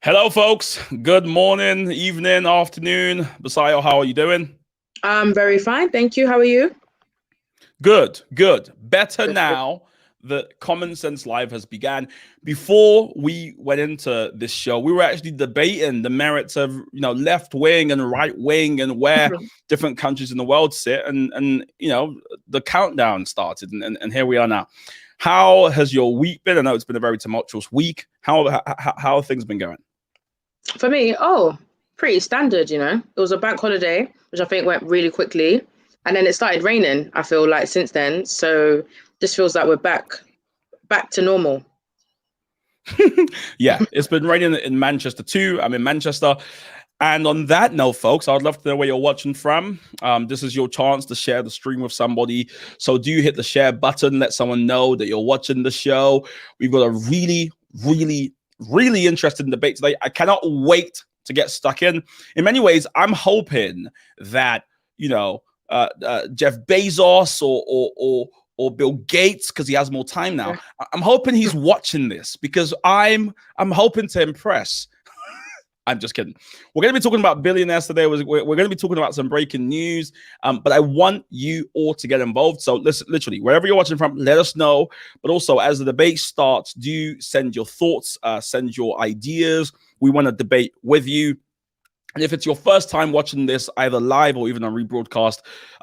Hello, folks. Good morning, evening, afternoon. Basayo, how are you doing? I'm very fine, thank you. How are you? Good, good. Better Good, good. now that Common Sense Live has began. Before we went into this show, we were actually debating the merits of left wing and right wing and where different countries in the world sit, and the countdown started, and here we are now. How has your week been? I know it's been a very tumultuous week. How have things been going? For me, pretty standard, It was a bank holiday, which I think went really quickly. And then it started raining, I feel like since then. So this feels like we're back to normal. Yeah, it's been raining in Manchester too. I'm in Manchester. And on that note, folks, I'd love to know where you're watching from. This is your chance to share the stream with somebody. So do hit the share button. Let someone know that you're watching the show. We've got a really, really, really interesting debate today. I cannot wait to get stuck in. In many ways, I'm hoping that, Jeff Bezos or Bill Gates, because he has more time now. I'm hoping he's watching this because I'm hoping to impress. I'm just kidding. We're going to be talking about billionaires today. We're going to be talking about some breaking news, but I want you all to get involved. So listen, literally, wherever you're watching from, let us know. But also, as the debate starts, do send your thoughts, send your ideas. We want to debate with you. And if it's your first time watching this, either live or even on rebroadcast,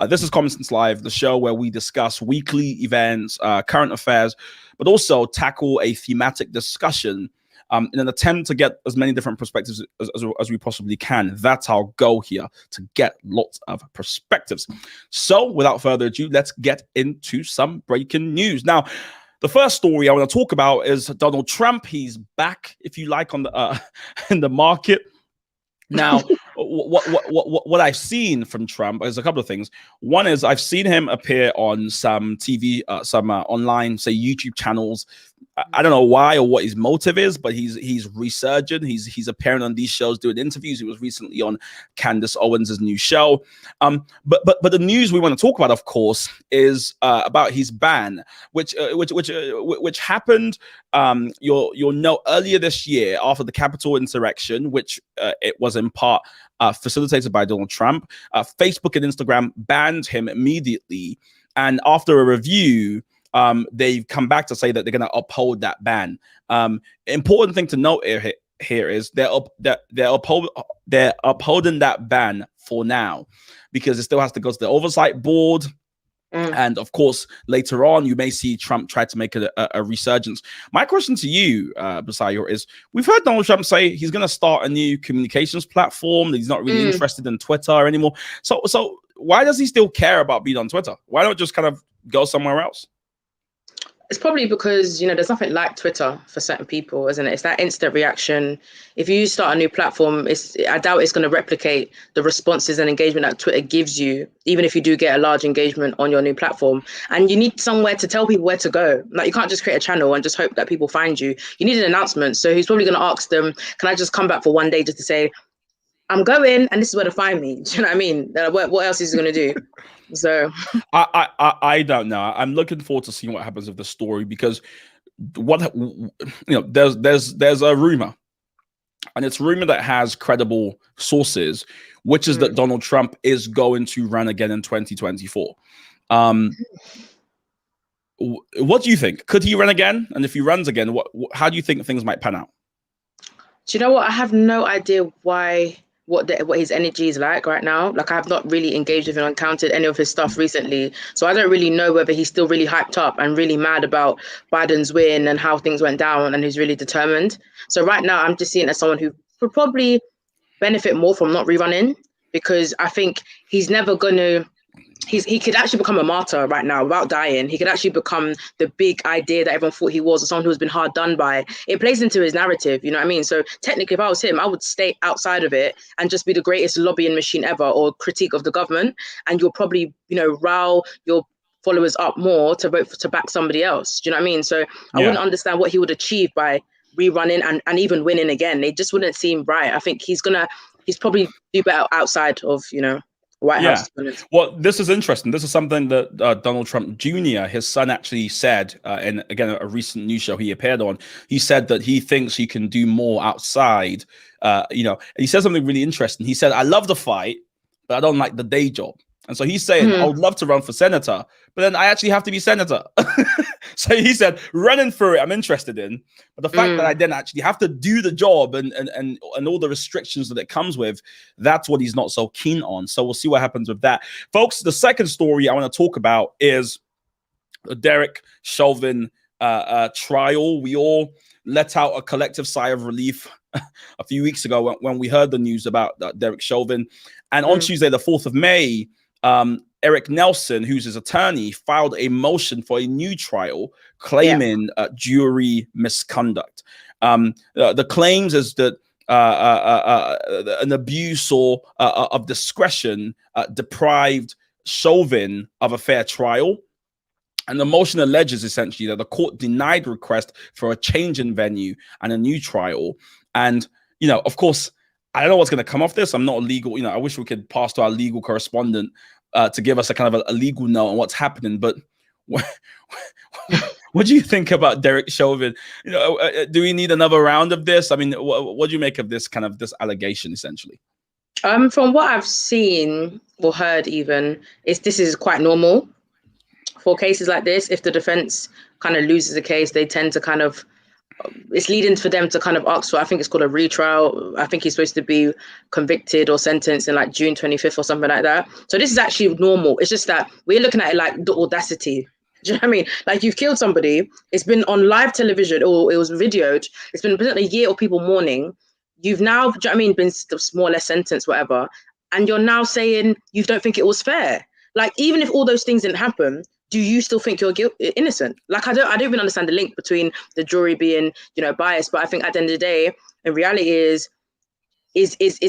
this is Common Sense Live, the show where we discuss weekly events, current affairs, but also tackle a thematic discussion in an attempt to get as many different perspectives as we possibly can. That's our goal here, to get lots of perspectives. So without further ado, let's get into some breaking news. Now, the first story I want to talk about is Donald Trump. He's back, if you like, on the in the market. Now, what I've seen from Trump is a couple of things. One is I've seen him appear on some TV, some online, say YouTube channels. I don't know why or what his motive is, but he's resurgent. He's appearing on these shows, doing interviews. He was recently on Candace Owens' new show. But the news we want to talk about, of course, is about his ban, which happened. You'll know earlier this year after the Capitol insurrection, which it was in part facilitated by Donald Trump. Facebook and Instagram banned him immediately, and after a review, they've come back to say that they're going to uphold that ban. Important thing to note here is they're upholding that ban for now, because it still has to go to the oversight board. And of course, later on, you may see Trump try to make a resurgence. My question to you, Basayo, is we've heard Donald Trump say he's going to start a new communications platform, that he's not really interested in Twitter anymore. So why does he still care about being on Twitter? Why not just kind of go somewhere else? It's probably because, there's nothing like Twitter for certain people, isn't it? It's that instant reaction. If you start a new platform, I doubt it's going to replicate the responses and engagement that Twitter gives you, even if you do get a large engagement on your new platform. And you need somewhere to tell people where to go. Like, you can't just create a channel and just hope that people find you. You need an announcement. So he's probably going to ask them, can I just come back for one day just to say, I'm going and this is where to find me? Do you know what I mean? What else is he going to do? So I don't know. I'm looking forward to seeing what happens with the story, because there's a rumor, and it's rumor that has credible sources, which is that Donald Trump is going to run again in 2024. What do you think? Could he run again? And if he runs again, how do you think things might pan out? Do you know what? I have no idea what his energy is like right now. Like, I have not really engaged with him and counted any of his stuff recently. So I don't really know whether he's still really hyped up and really mad about Biden's win and how things went down, and he's really determined. So right now I'm just seeing it as someone who would probably benefit more from not rerunning, because I think he's never gonna he could actually become a martyr right now without dying. He could actually become the big idea that everyone thought he was, or someone who's been hard done by. It plays into his narrative, you know what I mean? So technically, if I was him, I would stay outside of it and just be the greatest lobbying machine ever, or critique of the government. And you'll probably, rile your followers up more to vote to back somebody else. Do you know what I mean? So I wouldn't understand what he would achieve by rerunning and even winning again. It just wouldn't seem right. I think he's probably do better outside of, White Yeah. House is. Well, this is interesting. This is something that Donald Trump Jr., his son, actually said in, again, a recent news show he appeared on. He said that he thinks he can do more outside. And he said something really interesting. He said, I love the fight, but I don't like the day job. And so he's saying, I would love to run for senator, but then I actually have to be senator. So he said, running through it, I'm interested in. But the fact that I then actually have to do the job and all the restrictions that it comes with, that's what he's not so keen on. So we'll see what happens with that. Folks, the second story I want to talk about is the Derek Chauvin trial. We all let out a collective sigh of relief a few weeks ago when we heard the news about Derek Chauvin. And on Tuesday, the 4th of May, Eric Nelson, who's his attorney, filed a motion for a new trial claiming jury misconduct. The claims is that an abuse or of discretion deprived Chauvin of a fair trial. And the motion alleges essentially that the court denied request for a change in venue and a new trial. And, of course, I don't know what's going to come off this. I'm not a legal, I wish we could pass to our legal correspondent to give us a kind of a legal note on what's happening. But what do you think about Derek Chauvin? Do we need another round of this? I mean, what do you make of this kind of this allegation, essentially? From what I've seen or heard, even, this is quite normal for cases like this. If the defense kind of loses a case, they tend to kind of, it's leading for them to kind of ask for, I think it's called a retrial. I think he's supposed to be convicted or sentenced in like June 25th or something like that. So this is actually normal. It's just that we're looking at it like the audacity. Do you know what I mean? Like, you've killed somebody. It's been on live television, or it was videoed. It's been a year of people mourning. You've now, do you know what I mean, been more or less sentenced, whatever. And you're now saying you don't think it was fair. Like, even if all those things didn't happen, do you still think you're innocent? Like, I don't even understand the link between the jury being, biased. But I think at the end of the day, the reality is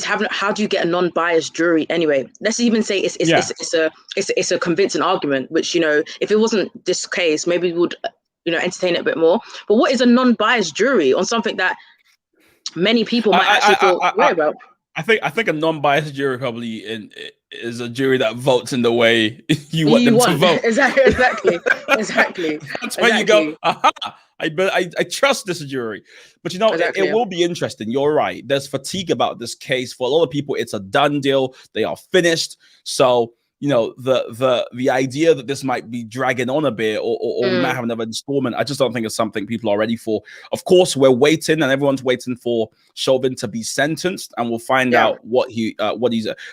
having, how do you get a non-biased jury anyway? Let's even say it's a convincing argument, which, if it wasn't this case, maybe we would, entertain it a bit more. But what is a non-biased jury on something that many people might actually feel worried about? I think a non-biased jury probably is a jury that votes in the way you want them to vote. Exactly. That's when you go, aha, I trust this jury. But it will be interesting. You're right. There's fatigue about this case. For a lot of people, it's a done deal. They are finished. So, the idea that this might be dragging on a bit or we might have another installment, I just don't think it's something people are ready for. Of course, we're waiting, and everyone's waiting for Chauvin to be sentenced, and we'll find out what he's.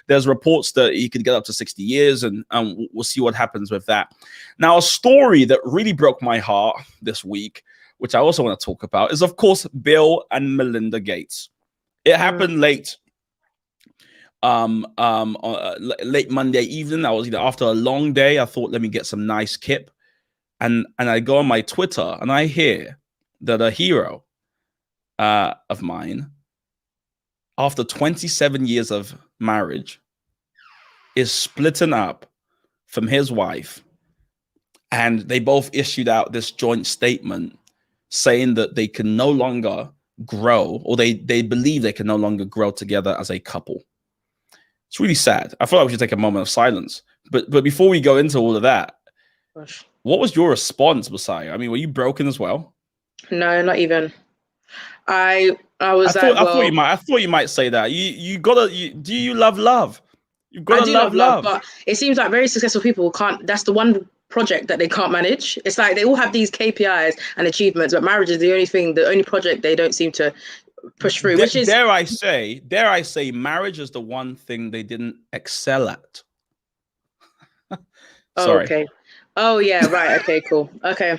There's reports that he could get up to 60 years, and we'll see what happens with that. Now, a story that really broke my heart this week, which I also want to talk about, is of course Bill and Melinda Gates. It happened late Monday evening. I was after a long day. I thought, let me get some nice kip, and I go on my Twitter and I hear that a hero of mine, after 27 years of marriage, is splitting up from his wife, and they both issued out this joint statement saying that they can no longer grow, or they believe they can no longer grow together as a couple. It's really sad. I feel like we should take a moment of silence. But before we go into all of that, what was your response, Messiah? I mean, were you broken as well? No, not even. I was. I thought you might say that. Do you love love? You've got to love love. But it seems like very successful people can't. That's the one project that they can't manage. It's like they all have these KPIs and achievements, but marriage is the only project they don't seem to push through. Which is, dare I say, marriage is the one thing they didn't excel at. Sorry. Okay. Oh yeah. Right. Okay. Cool. Okay.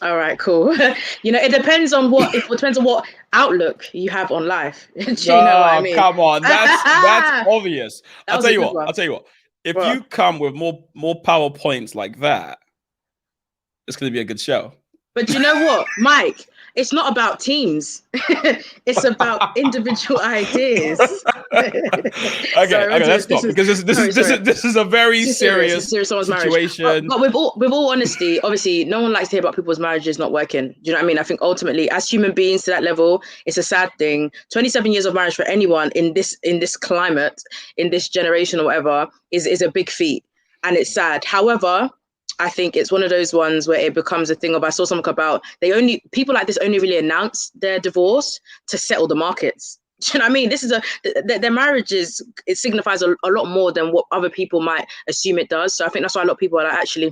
All right. Cool. It depends on what outlook you have on life. Do you know what I mean? Come on, that's obvious. I'll tell you what. If you come with more PowerPoints like that, it's going to be a good show. But you know what, Mike? It's not about teams. It's about individual ideas. Okay, let's stop because this is a very serious someone's situation. Marriage. But with all honesty, obviously, no one likes to hear about people's marriages not working. Do you know what I mean? I think ultimately, as human beings to that level, it's a sad thing. 27 years of marriage for anyone in this climate, in this generation or whatever, is a big feat, and it's sad. However, I think it's one of those ones where it becomes a thing of, I saw something about people like this only really announce their divorce to settle the markets. Do you know what I mean? This is their marriages, it signifies a lot more than what other people might assume it does. So I think that's why a lot of people are like, actually,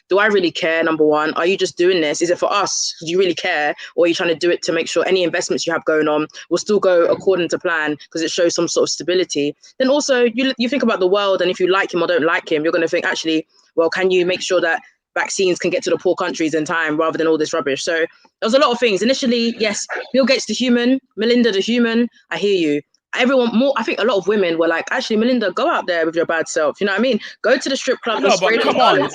do I really care? Number one, are you just doing this? Is it for us? Do you really care? Or are you trying to do it to make sure any investments you have going on will still go according to plan because it shows some sort of stability? Then also you think about the world, and if you like him or don't like him, you're going to think, actually, well, can you make sure that vaccines can get to the poor countries in time rather than all this rubbish? So there was a lot of things. Initially, yes, Bill Gates the human, Melinda the human. I hear you. I think a lot of women were like, actually, Melinda, go out there with your bad self. You know what I mean? Go to the strip club. No, but come on.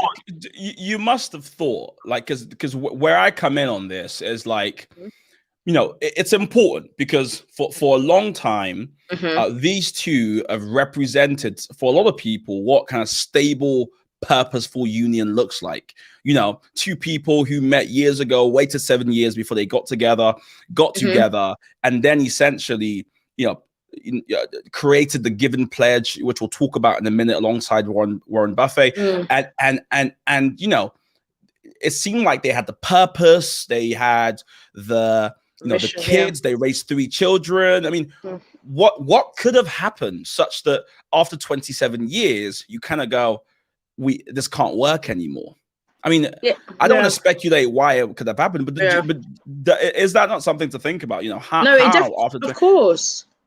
You must have thought, like, because where I come in on this is like, it's important because for a long time, these two have represented for a lot of people what kind of stable, purposeful union looks like. Two people who met years ago, waited 7 years before they got together, and then essentially, created the Given Pledge, which we'll talk about in a minute, alongside Warren Buffett. And it seemed like they had the purpose, they had the the kids, they raised 3 children. I mean, what could have happened such that after 27 years, you kind of go, this can't work anymore? I mean, I don't want to speculate why it could have happened, but is that not something to think about?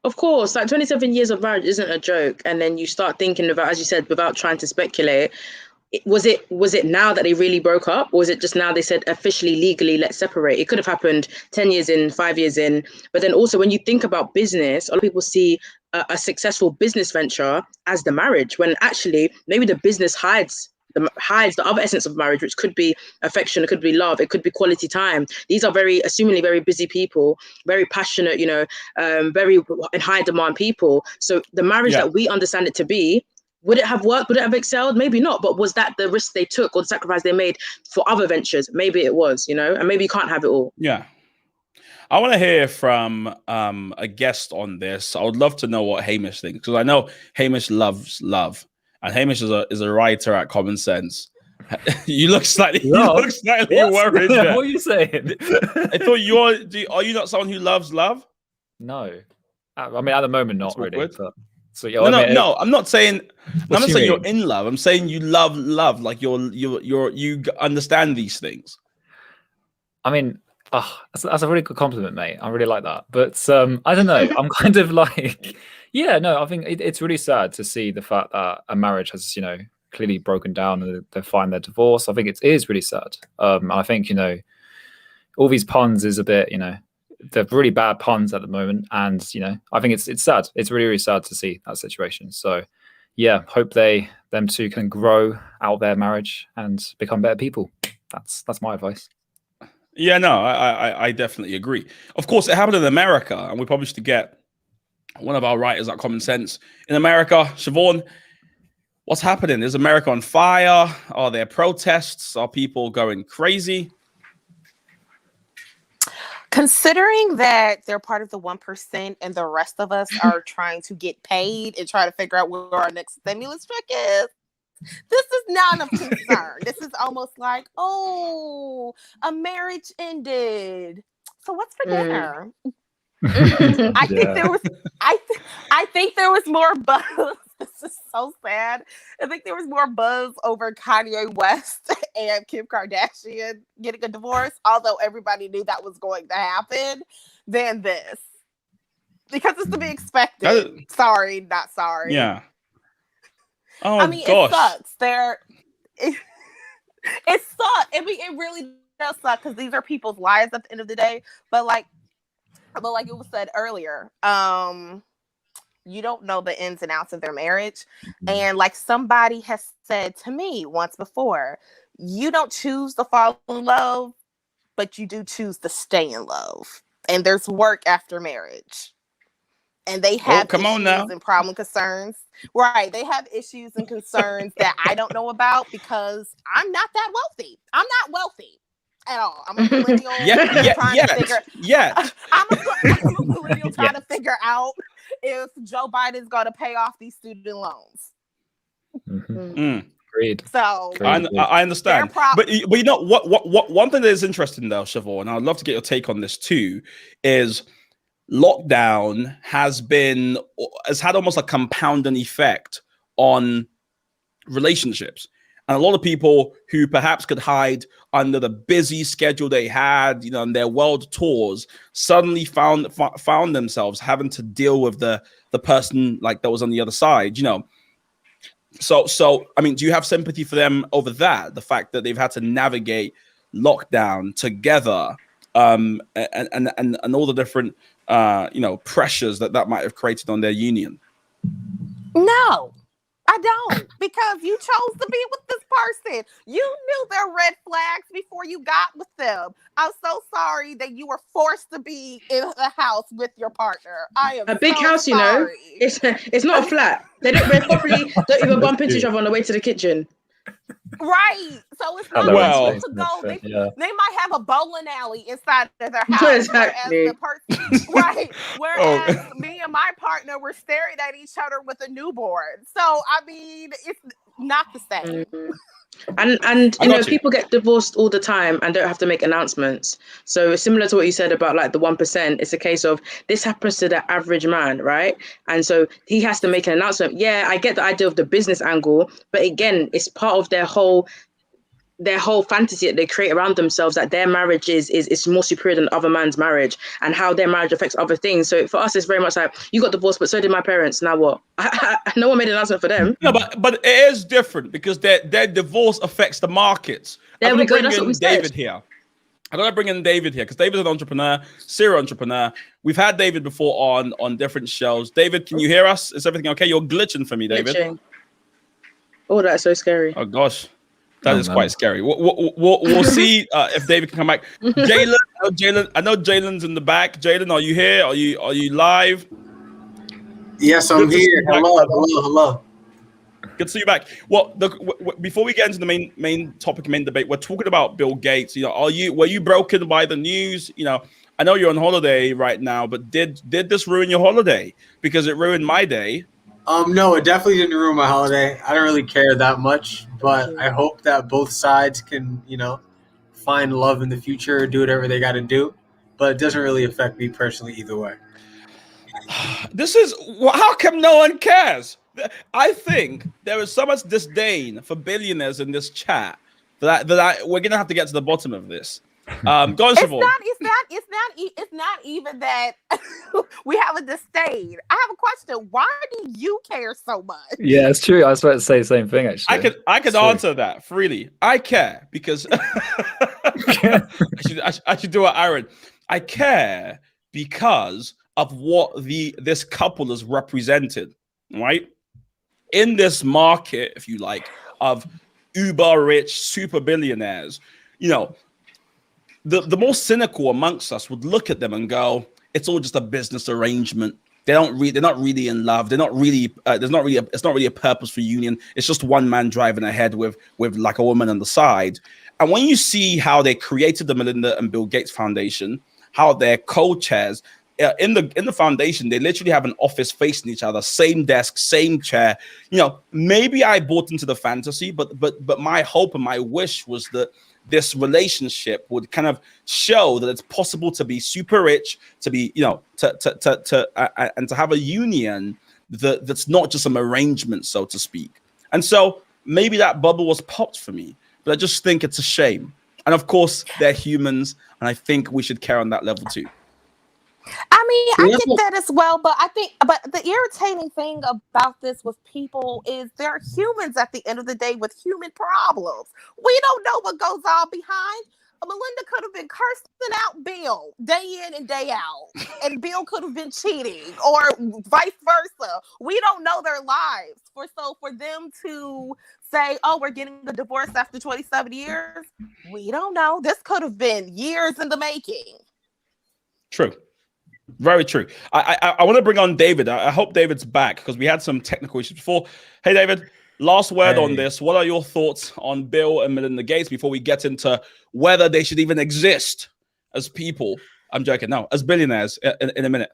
Of course, like 27 years of marriage isn't a joke. And then you start thinking about, as you said, without trying to speculate, was it now that they really broke up, or was it just now they said officially, legally, let's separate? It could have happened 10 years in, 5 years in. But then also when you think about business, a lot of people see a successful business venture as the marriage, when actually maybe the business hides the other essence of marriage, which could be affection, it could be love, it could be quality time. These are assumingly very busy people, very passionate, very in high demand people. So the marriage that we understand it to be, would it have worked? Would it have excelled? Maybe not. But was that the risk they took or the sacrifice they made for other ventures? Maybe it was, and maybe you can't have it all. Yeah. I want to hear from a guest on this. I would love to know what Hamish thinks, because I know Hamish loves love. And Hamish is a writer at Common Sense. You look slightly worried. What are you saying? I thought are you not someone who loves love? No, I mean at the moment not really. But, so no, I'm not saying. I'm not saying you're in love. I'm saying you love love. Like you understand these things. I mean, that's a really good compliment, mate. I really like that. But I don't know. I'm kind of like. Yeah, no, I think it's really sad to see the fact that a marriage has, clearly broken down and they find their divorce. I think it is really sad. And I think, all these puns is a bit, they're really bad puns at the moment. And, I think it's sad. It's really, really sad to see that situation. So, yeah, hope them two can grow out their marriage and become better people. That's my advice. Yeah, no, I definitely agree. Of course, it happened in America, and we probably should get one of our writers at Common Sense in America. Siobhan, what's happening? Is America on fire? Are there protests? Are people going crazy? Considering that they're part of the 1% and the rest of us are trying to get paid and try to figure out where our next stimulus check is, this is not of concern. This is almost like, a marriage ended. So what's for dinner? I think there was more buzz. This is so sad. I think there was more buzz over Kanye West and Kim Kardashian getting a divorce, although everybody knew that was going to happen, than this. Because it's to be expected. Sorry, not sorry. Yeah. Oh, I mean, gosh. It sucks. It sucks. I mean, it really does suck because these are people's lives at the end of the day. But like it was said earlier, you don't know the ins and outs of their marriage. Mm-hmm. And like somebody has said to me once before, you don't choose to fall in love, but you do choose to stay in love. And there's work after marriage. and they have come on now. issues and problem concerns. Right. They have issues and concerns that I don't know about because I'm not that wealthy. I'm not wealthy at all. I'm a millennial. I'm a millennial trying to figure out if Joe Biden's going to pay off these student loans. Agreed. So I understand, but you know what? One thing that is interesting though, Siobhan, and I'd love to get your take on this too, is lockdown has had almost a compounding effect on relationships. And a lot of people who perhaps could hide under the busy schedule they had, you know, on their world tours, suddenly found themselves having to deal with the person like that was on the other side, you know. So I mean, do you have sympathy for them over that? The fact that they've had to navigate lockdown together, and all the different pressures that might have created on their union? No, I don't, because you chose to be with this person. You knew their red flags before you got with them. I'm so sorry that you were forced to be in the house with your partner. I am a big so house, sorry. you know. It's not a flat. They probably don't even bump into each other on the way to the kitchen. Right. So it's not well, to go. They might have a bowling alley inside of their house. Exactly. Whereas the person, right. Whereas me and my partner were staring at each other with a newborn. So I mean, it's not the same. Mm-hmm. And you know, people get divorced all the time and don't have to make announcements. So similar to what you said about like the 1%, it's a case of this happens to the average man, right? And so he has to make an announcement. Yeah, I get the idea of the business angle, but again, it's part of their whole fantasy that they create around themselves, that their marriage is more superior than other man's marriage, and how their marriage affects other things. So for us, it's very much like, you got divorced, but so did my parents. Now what? No one made an announcement for them. No, but it is different because their divorce affects the markets. There we go. That's what we David said. here. I'm gonna bring in David here because David's an entrepreneur, serial entrepreneur. We've had David before on different shows. David, can you hear us? Is everything okay? You're glitching for me, David. Glitching. Oh, that's so scary. Oh gosh. That is quite scary. We'll see if David can come back. Jalen, I know Jalen's in the back. Jalen, are you here? Are you live? Yes, I'm here. Hello. Good to see you back. Well, before we get into the main topic, main debate, we're talking about Bill Gates. You know, were you broken by the news? You know, I know you're on holiday right now, but did this ruin your holiday? Because it ruined my day. No, it definitely didn't ruin my holiday. I don't really care that much, but I hope that both sides can, you know, find love in the future, do whatever they got to do. But it doesn't really affect me personally either way. How come no one cares? I think there is so much disdain for billionaires in this chat that we're gonna have to get to the bottom of this. Go on, Siobhan. It's not even that we have a disdain. I have a question. Why do you care so much? Yeah, it's true. I was about to say the same thing, actually. I could answer that freely. I care because I should do it, Aaron. I care because of what this couple is represented, right? In this market, if you like, of uber rich super billionaires, you know, the more cynical amongst us would look at them and go, it's all just a business arrangement. They're not really in love. They're not really, it's not really a purposeful union. It's just one man driving ahead with like a woman on the side. And when you see how they created the Melinda and Bill Gates Foundation, how they're co-chairs, in the foundation, they literally have an office facing each other, same desk, same chair. You know, maybe I bought into the fantasy, but my hope and my wish was that this relationship would kind of show that it's possible to be super rich, to be, you know, and to have a union that's not just some arrangement, so to speak. And so maybe that bubble was popped for me, but I just think it's a shame. And of course, they're humans, and I think we should care on that level too. I mean, I get that as well, but but the irritating thing about this with people is they're humans at the end of the day with human problems. We don't know what goes on behind. Melinda could have been cursing out Bill day in and day out, and Bill could have been cheating, or vice versa. We don't know their lives. For them to say, "Oh, we're getting a divorce after 27 years," we don't know. This could have been years in the making. True. Very true. I want to bring on David. I hope David's back because we had some technical issues before. Hey, David, last word on this. What are your thoughts on Bill and Melinda Gates before we get into whether they should even exist as people? I'm joking. No, as billionaires in a minute.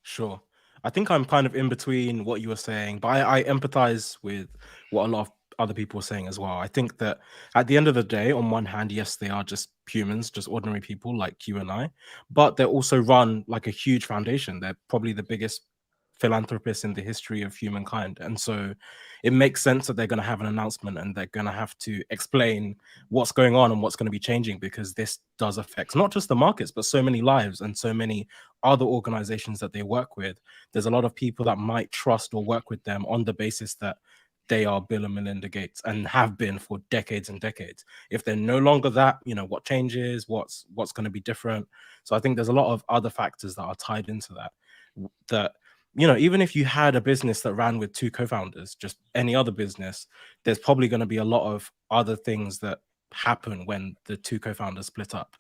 Sure. I think I'm kind of in between what you were saying, but I empathize with what a lot of other people are saying as well. I think that at the end of the day, on one hand, yes, they are just humans, just ordinary people like you and I, but they're also run like a huge foundation. They're probably the biggest philanthropists in the history of humankind. And so it makes sense that they're going to have an announcement and they're going to have to explain what's going on and what's going to be changing, because this does affect not just the markets, but so many lives and so many other organizations that they work with. There's a lot of people that might trust or work with them on the basis that they are Bill and Melinda Gates and have been for decades and decades. If they're no longer that, what changes, what's going to be different. So I think there's a lot of other factors that are tied into that, even if you had a business that ran with two co-founders, just any other business, there's probably going to be a lot of other things that happen when the two co-founders split up.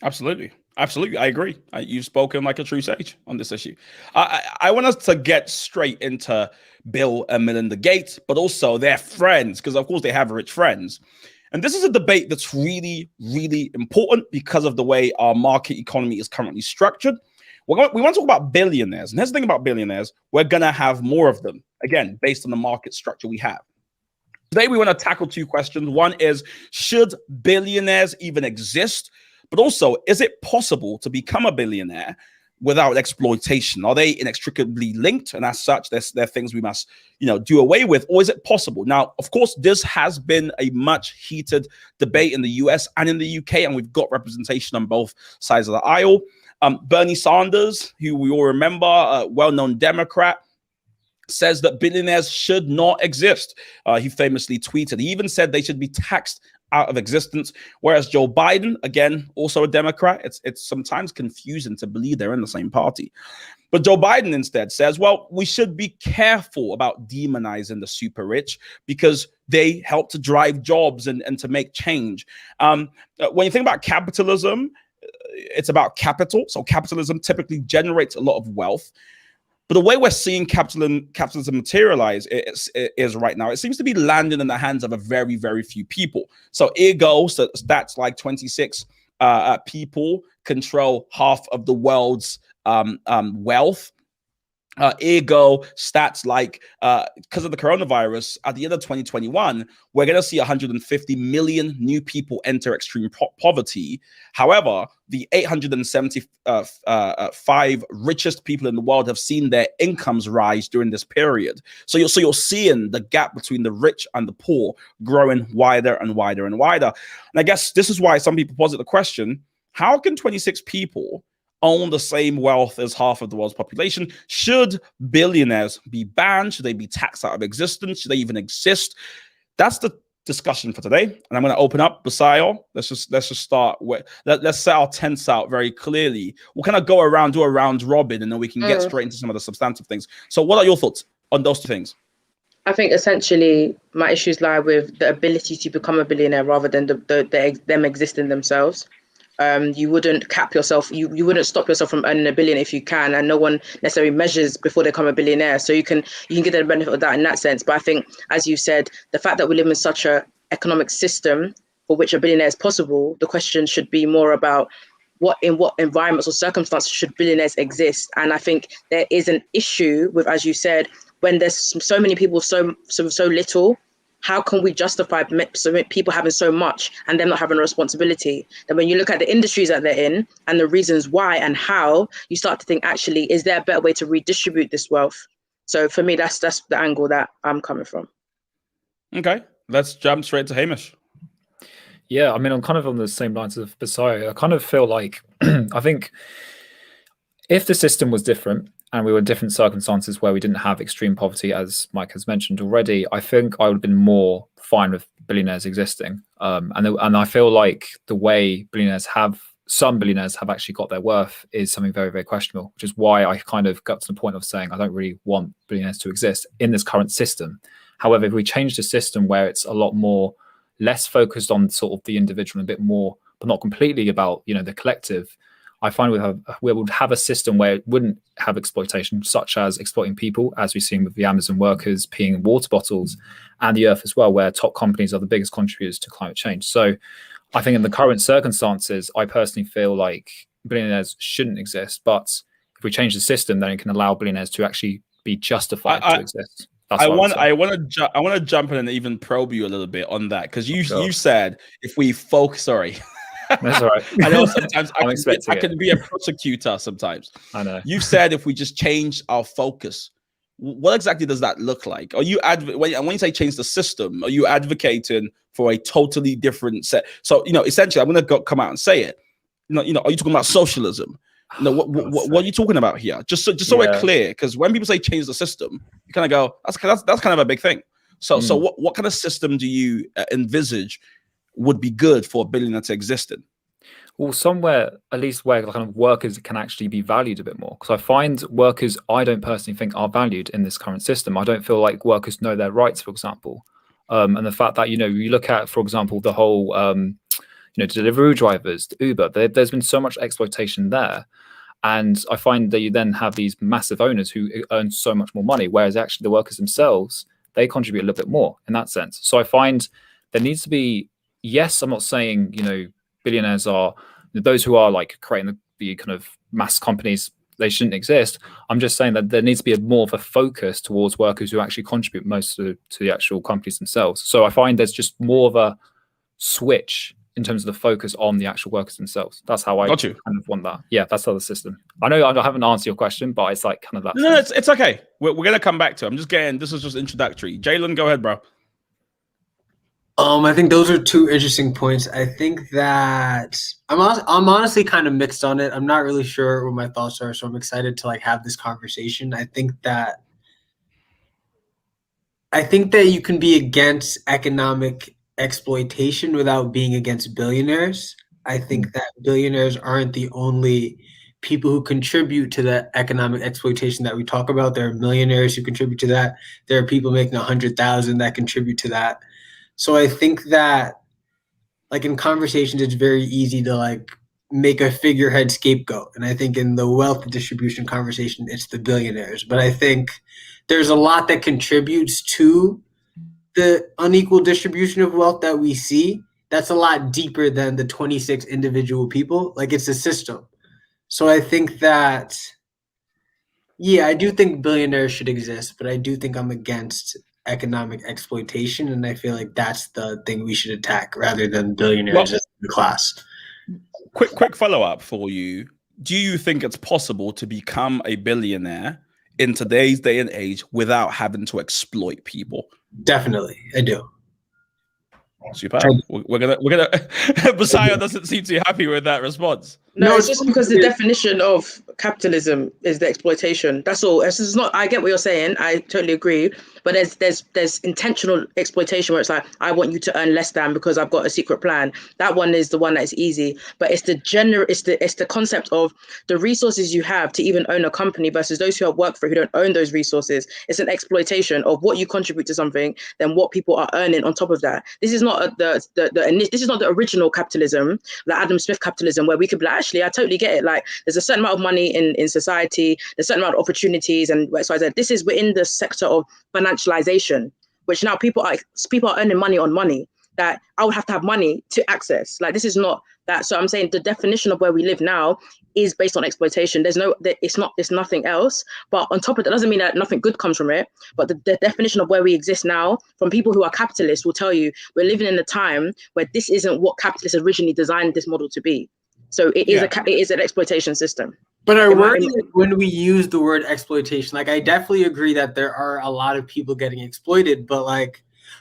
Absolutely. I agree. You've spoken like a true sage on this issue. I want us to get straight into Bill and Melinda Gates, but also their friends, because of course they have rich friends. And this is a debate that's really, really important because of the way our market economy is currently structured. We want to talk about billionaires. And here's the thing about billionaires. We're going to have more of them, again, based on the market structure we have. Today, we want to tackle two questions. One is, should billionaires even exist? But also, is it possible to become a billionaire without exploitation? Are they inextricably linked? And as such, there are things we must, do away with, or is it possible? Now, of course, this has been a much heated debate in the US and in the UK, and we've got representation on both sides of the aisle. Bernie Sanders, who we all remember, a well-known Democrat, says that billionaires should not exist. He famously tweeted. He even said they should be taxed out of existence. Whereas Joe Biden, again, also a Democrat, it's sometimes confusing to believe they're in the same party. But Joe Biden instead says, well, we should be careful about demonizing the super rich because they help to drive jobs and to make change. When you think about capitalism, it's about capital. So capitalism typically generates a lot of wealth. But the way we're seeing capitalism materialize is right now, it seems to be landing in the hands of a very, very few people. So ergo, stats like 26 people control half of the world's wealth. Ergo, stats like, because of the coronavirus, at the end of 2021, we're going to see 150 million new people enter extreme poverty. However, the 875 richest people in the world have seen their incomes rise during this period. So you're seeing the gap between the rich and the poor growing wider and wider and wider. And I guess this is why some people posit the question, how can 26 people own the same wealth as half of the world's population? Should billionaires be banned? Should they be taxed out of existence? Should they even exist? That's the discussion for today. And I'm going to open up Basayo. Let's just start with, let's set our tents out very clearly. We'll kind of go around, do a round robin, and then we can get straight into some of the substantive things. So what are your thoughts on those two things? I think essentially my issues lie with the ability to become a billionaire rather than them existing themselves. You wouldn't cap yourself. You wouldn't stop yourself from earning $1 billion if you can, and no one necessarily measures before they become a billionaire. So you can get the benefit of that in that sense. But I think, as you said, the fact that we live in such an economic system for which a billionaire is possible, the question should be more about in what environments or circumstances should billionaires exist. And I think there is an issue with, as you said, when there's so many people, so little. How can we justify people having so much and them not having a responsibility? Then when you look at the industries that they're in and the reasons why and how, you start to think, actually, is there a better way to redistribute this wealth? So for me, that's the angle that I'm coming from. Okay, let's jump straight to Hamish. Yeah, I mean, I'm kind of on the same lines of Basayo. I kind of feel like, I think if the system was different, and we were in different circumstances where we didn't have extreme poverty, as Mike has mentioned already, I think I would have been more fine with billionaires existing. And I feel like the way some billionaires have actually got their worth is something very, very questionable, which is why I kind of got to the point of saying I don't really want billionaires to exist in this current system. However, if we change the system where it's a lot more less focused on sort of the individual, a bit more, but not completely about, the collective, I find we would have a system where it wouldn't have exploitation, such as exploiting people, as we've seen with the Amazon workers peeing water bottles, and the earth as well, where top companies are the biggest contributors to climate change. So I think in the current circumstances, I personally feel like billionaires shouldn't exist. But if we change the system, then it can allow billionaires to actually be justified to exist. I want to jump in and even probe you a little bit on that, because you said if we focus. Sorry. That's all right. I know sometimes I can be a prosecutor sometimes. I know. You said if we just change our focus, what exactly does that look like? Are you when you say change the system, are you advocating for a totally different set? So, essentially, I'm going to come out and say it. Are you talking about socialism? What are you talking about here? Just so we're clear, because when people say change the system, you kind of go, that's kind of a big thing. So what kind of system do you envisage would be good for a billionaire to exist in? Well, somewhere at least where kind of workers can actually be valued a bit more, because I find workers, I don't personally think are valued in this current system. I don't feel like workers know their rights, for example, and the fact that you look at, for example, the whole delivery drivers, the Uber. There's been so much exploitation there, and I find that you then have these massive owners who earn so much more money, whereas actually the workers themselves, they contribute a little bit more in that sense. So I find there needs to be. Yes, I'm not saying, billionaires are those who are like creating the kind of mass companies, they shouldn't exist. I'm just saying that there needs to be more of a focus towards workers who actually contribute most to the actual companies themselves. So I find there's just more of a switch in terms of the focus on the actual workers themselves. That's how I kind of want that. Yeah, that's how the system. I know I haven't answered your question, but it's like kind of that. No, it's okay. We're going to come back to it. This is just introductory. Jalen, go ahead, bro. I think those are two interesting points. I think that I'm honestly kind of mixed on it. I'm not really sure what my thoughts are, so I'm excited to have this conversation. I think that you can be against economic exploitation without being against billionaires. I think that billionaires aren't the only people who contribute to the economic exploitation that we talk about. There are millionaires who contribute to that. There are people making 100,000 that contribute to that. So I think that, in conversations, it's very easy to make a figurehead scapegoat. And I think in the wealth distribution conversation, it's the billionaires. But I think there's a lot that contributes to the unequal distribution of wealth that we see. That's a lot deeper than the 26 individual people. It's a system. So I think that, I do think billionaires should exist, but I do think I'm against economic exploitation, and I feel like that's the thing we should attack rather than billionaires as the class. Quick follow-up for you. Do you think it's possible to become a billionaire in today's day and age without having to exploit people? Definitely, I do. Super. We're gonna Messiah doesn't seem too happy with that response. No, it's just because the definition of capitalism is the exploitation. That's all. It's just not. I get what you're saying. I totally agree. But there's intentional exploitation where it's like, I want you to earn less than because I've got a secret plan. That one is the one that's easy. But it's the concept of the resources you have to even own a company versus those who have worked for it who don't own those resources. It's an exploitation of what you contribute to something than what people are earning on top of that. This is not this is not the original capitalism, like Adam Smith capitalism, where we could be like, actually, I totally get it. There's a certain amount of money in society, there's a certain amount of opportunities, and XYZ. This is within the sector of financialization, which now people are earning money on money that I would have to have money to access. This is not that. So I'm saying the definition of where we live now is based on exploitation. It's nothing else. But on top of that, doesn't mean that nothing good comes from it. But the definition of where we exist now, from people who are capitalists, will tell you we're living in a time where this isn't what capitalists originally designed this model to be. So it is an exploitation system. But I worry when we use the word exploitation, I definitely agree that there are a lot of people getting exploited. But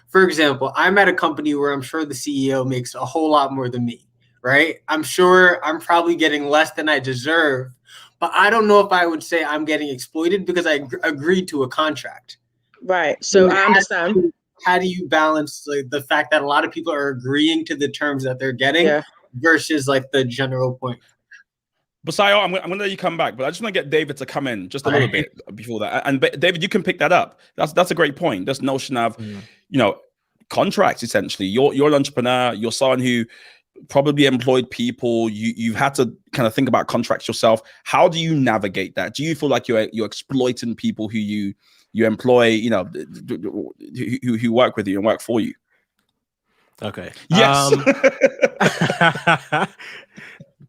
for example, I'm at a company where I'm sure the CEO makes a whole lot more than me, right? I'm sure I'm probably getting less than I deserve, but I don't know if I would say I'm getting exploited because I agreed to a contract. Right. So I understand. How do you balance the fact that a lot of people are agreeing to the terms that they're getting versus the general point? Basayo, I'm going to let you come back, but I just want to get David to come in just a little bit before that. And David, you can pick that up. That's a great point. This notion of, contracts, essentially. You're an entrepreneur. You're someone who probably employed people. You've had to kind of think about contracts yourself. How do you navigate that? Do you feel like you're exploiting people who you employ, you know, who work with you and work for you? Okay. Yes.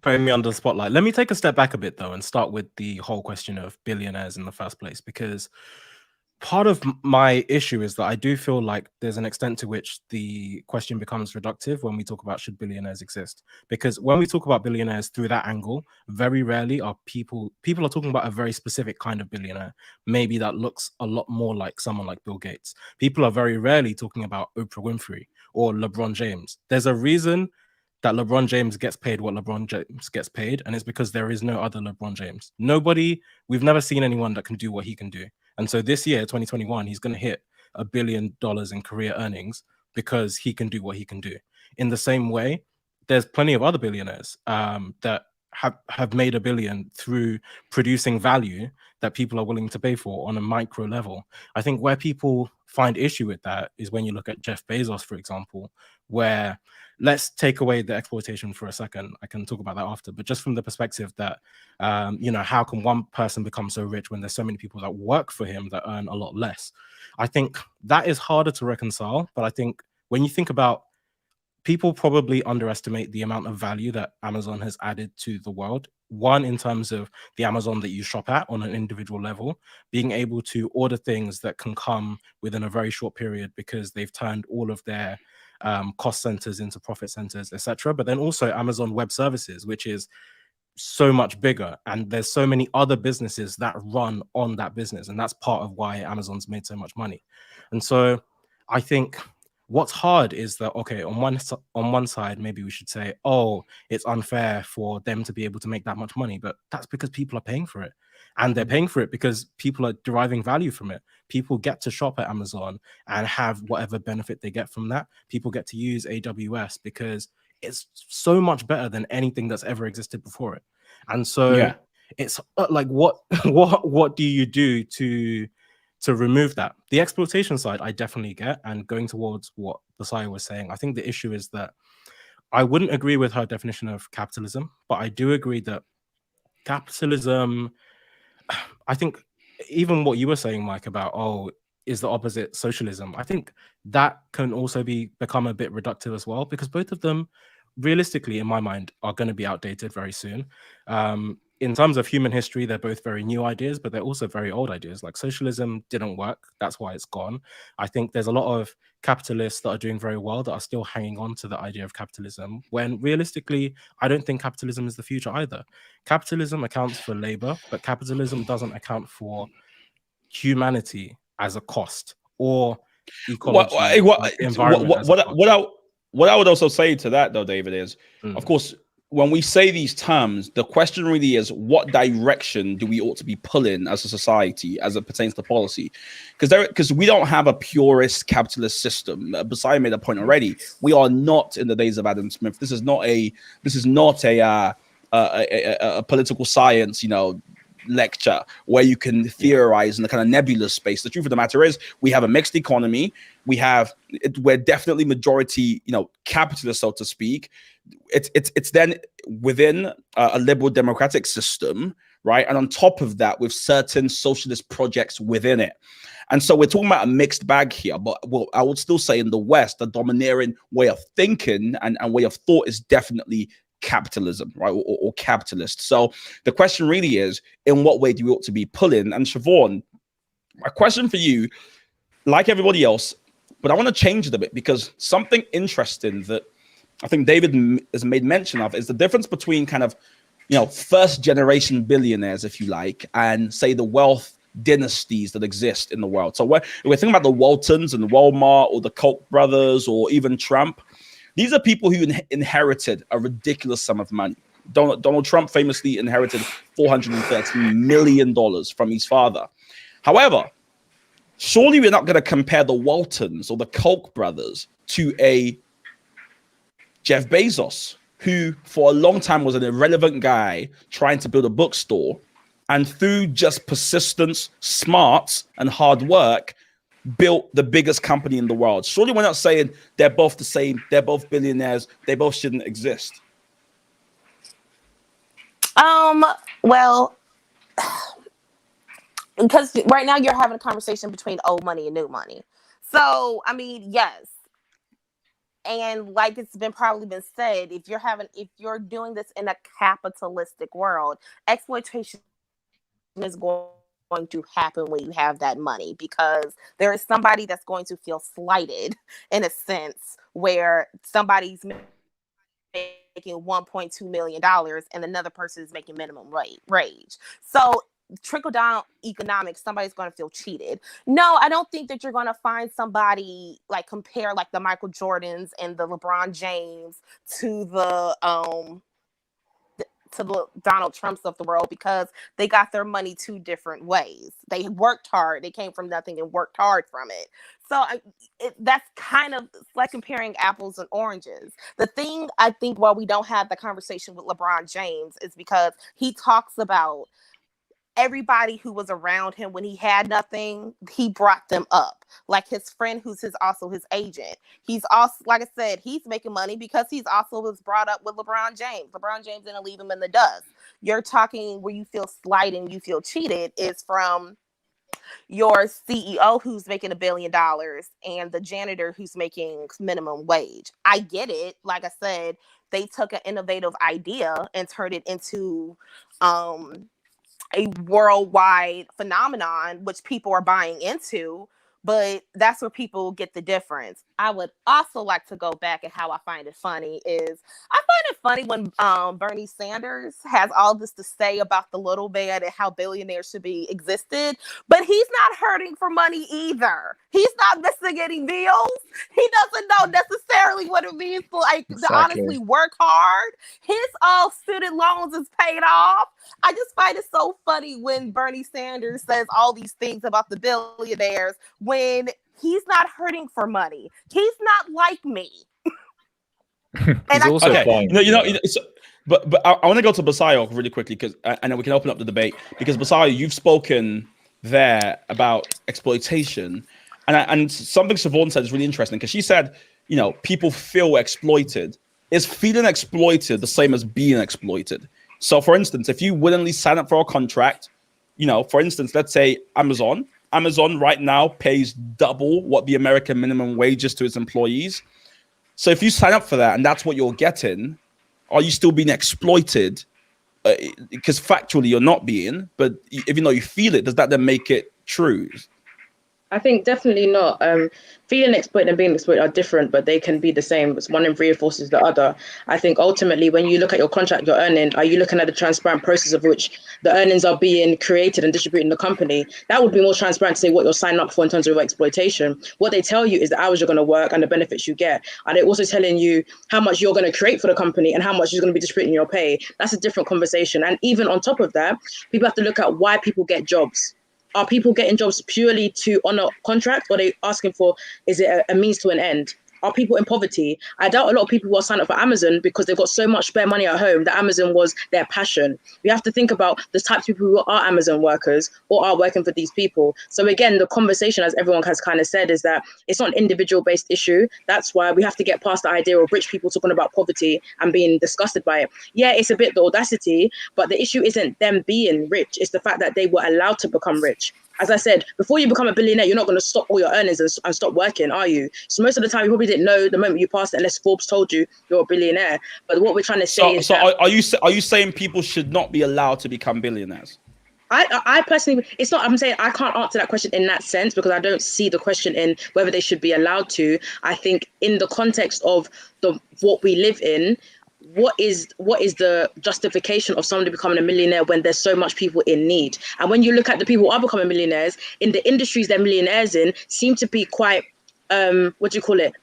Putting me under the spotlight. Let me take a step back a bit though and start with the whole question of billionaires in the first place, because part of my issue is that I do feel like there's an extent to which the question becomes reductive when we talk about should billionaires exist. Because when we talk about billionaires through that angle, very rarely are people are talking about a very specific kind of billionaire, maybe that looks a lot more like someone like Bill Gates. People are very rarely talking about Oprah Winfrey or LeBron James. There's a reason that LeBron James gets paid what LeBron James gets paid, and it's because there is no other LeBron James. We've never seen anyone that can do what he can do. And so this year, 2021, he's going to hit $1 billion in career earnings because he can do what he can do. In the same way, there's plenty of other billionaires that have made $1 billion through producing value that people are willing to pay for on a micro level. I think where people find issue with that is when you look at Jeff Bezos, for example, where let's take away the exploitation for a second. I can talk about that after, but just from the perspective that, how can one person become so rich when there's so many people that work for him that earn a lot less? I think that is harder to reconcile. But I think when you think about, people probably underestimate the amount of value that Amazon has added to the world. One, in terms of the Amazon that you shop at on an individual level, being able to order things that can come within a very short period because they've turned all of their cost centers into profit centers, etc. But then also Amazon Web Services, which is so much bigger, and there's so many other businesses that run on that business, and that's part of why Amazon's made so much money. And so I think what's hard is that, okay, on one side, maybe we should say, oh, it's unfair for them to be able to make that much money, but that's because people are paying for it. And they're paying for it because people are deriving value from it. People get to shop at Amazon and have whatever benefit they get from that. People get to use AWS because it's so much better than anything that's ever existed before it. And so it's like, what do you do to remove that? The exploitation side, I definitely get. And going towards what Basaya was saying, I think the issue is that I wouldn't agree with her definition of capitalism, but I do agree that capitalism, I think even what you were saying, Mike, about, oh, is the opposite socialism, I think that can also become a bit reductive as well, because both of them, realistically, in my mind, are going to be outdated very soon. In terms of human history, they're both very new ideas, but they're also very old ideas. Like socialism didn't work. That's why it's gone. I think there's a lot of capitalists that are doing very well that are still hanging on to the idea of capitalism, when realistically, I don't think capitalism is the future either. Capitalism accounts for labor, but capitalism doesn't account for humanity as a cost, or ecology, environment. What I would also say to that, though, David, is, of course, when we say these terms, the question really is, what direction do we ought to be pulling as a society as it pertains to policy? Because we don't have a purist capitalist system. Basaya made a point already. We are not in the days of Adam Smith. This is not a political science, lecture where you can theorize in the kind of nebulous space. The truth of the matter is, we have a mixed economy. We're definitely majority, capitalist, so to speak. It's then within a liberal democratic system, right? And on top of that, with certain socialist projects within it. And so we're talking about a mixed bag here, but I would still say in the West, the domineering way of thinking and way of thought is definitely capitalism, right? Or capitalist. So the question really is, in what way do we ought to be pulling? And Siobhan, my question for you, like everybody else, but I want to change it a bit, because something interesting that I think David has made mention of is the difference between kind of, first generation billionaires, if you like, and say the wealth dynasties that exist in the world. So we're thinking about the Waltons and Walmart, or the Koch brothers, or even Trump. These are people who inherited a ridiculous sum of money. Donald Trump famously inherited $413 million from his father. However, surely we're not going to compare the Waltons or the Koch brothers to a Jeff Bezos, who for a long time was an irrelevant guy trying to build a bookstore, and through just persistence, smarts, and hard work, built the biggest company in the world. Surely we're not saying they're both the same, they're both billionaires, they both shouldn't exist. Well, because right now you're having a conversation between old money and new money. So, I mean, yes. And like it's probably been said, if you're doing this in a capitalistic world, exploitation is going to happen when you have that money, because there is somebody that's going to feel slighted in a sense where somebody's making $1.2 million and another person is making minimum wage. So trickle down economics, somebody's going to feel cheated. No, I don't think that you're going to find somebody like compare like the Michael Jordans and the LeBron James to the Donald Trumps of the world, because they got their money two different ways. They worked hard. They came from nothing and worked hard from it. So that's kind of like comparing apples and oranges. The thing I think why we don't have the conversation with LeBron James is because he talks about everybody who was around him when he had nothing, he brought them up. Like his friend who's also his agent. He's also, like I said, he's making money because he's also was brought up with LeBron James. LeBron James didn't leave him in the dust. You're talking where you feel slighted and you feel cheated is from your CEO who's making $1 billion and the janitor who's making minimum wage. I get it. Like I said, they took an innovative idea and turned it into a worldwide phenomenon, which people are buying into, but that's where people get the difference. I would also like to go back and how I find it funny is I find it funny when Bernie Sanders has all this to say about the little man and how billionaires should be existed, but he's not hurting for money either. He's not missing any meals. He doesn't know necessarily what it means to to honestly work hard. His student loans is paid off. I just find it so funny when Bernie Sanders says all these things about the billionaires when he's not hurting for money. He's not like me. He's also fine. But I want to go to Basayo really quickly because and then we can open up the debate, because Basayo, you've spoken there about exploitation, and something Siobhan said is really interesting because she said, people feel exploited. Is feeling exploited the same as being exploited? So, for instance, if you willingly sign up for a contract, for instance, let's say Amazon right now pays double what the American minimum wage is to its employees. So if you sign up for that and that's what you're getting, are you still being exploited? Because factually you're not being, but even though you feel it, does that then make it true? I think definitely not. Feeling exploited and being exploited are different, but they can be the same. One reinforces the other. I think ultimately, when you look at your contract you're earning, are you looking at the transparent process of which the earnings are being created and distributed in the company? That would be more transparent to say what you're signing up for in terms of exploitation. What they tell you is the hours you're going to work and the benefits you get. Are they also telling you how much you're going to create for the company and how much is going to be distributed in your pay? That's a different conversation. And even on top of that, people have to look at why people get jobs. Are people getting jobs purely to honor contract, or are they asking for, is it a means to an end? Are people in poverty? I doubt a lot of people will sign up for Amazon because they've got so much spare money at home that Amazon was their passion. We have to think about the types of people who are Amazon workers or are working for these people. So again, the conversation, as everyone has kind of said, is that it's not an individual-based issue. That's why we have to get past the idea of rich people talking about poverty and being disgusted by it. Yeah, it's a bit the audacity, but the issue isn't them being rich. It's the fact that they were allowed to become rich. As I said, before you become a billionaire, you're not going to stop all your earnings and stop working, are you? So most of the time, you probably didn't know the moment you passed it unless Forbes told you you're a billionaire. But what we're trying to say is are you saying people should not be allowed to become billionaires? I personally, it's not, I'm saying I can't answer that question in that sense because I don't see the question in whether they should be allowed to. I think in the context of what we live in, what is the justification of somebody becoming a millionaire when there's so much people in need? And when you look at the people who are becoming millionaires in the industries they're millionaires in, seem to be quite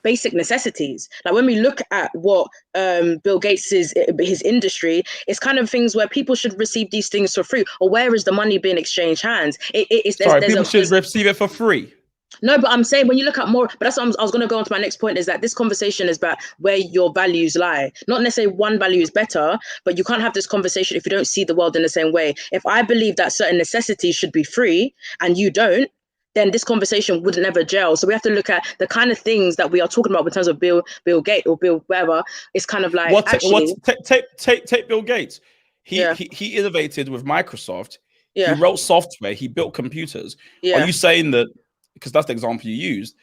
basic necessities. Like when we look at what Bill Gates his industry, it's kind of things where people should receive these things for free, or where is the money being exchanged hands? People should receive it for free. No, but I'm saying when you look at more, but that's what I was going to go on to my next point, is that this conversation is about where your values lie. Not necessarily one value is better, but you can't have this conversation if you don't see the world in the same way. If I believe that certain necessities should be free and you don't, then this conversation would never gel. So we have to look at the kind of things that we are talking about in terms of Bill Gates or Bill whatever. It's kind of like take Bill Gates. He innovated with Microsoft. He wrote software. He built computers. Are you saying that, because that's the example you used,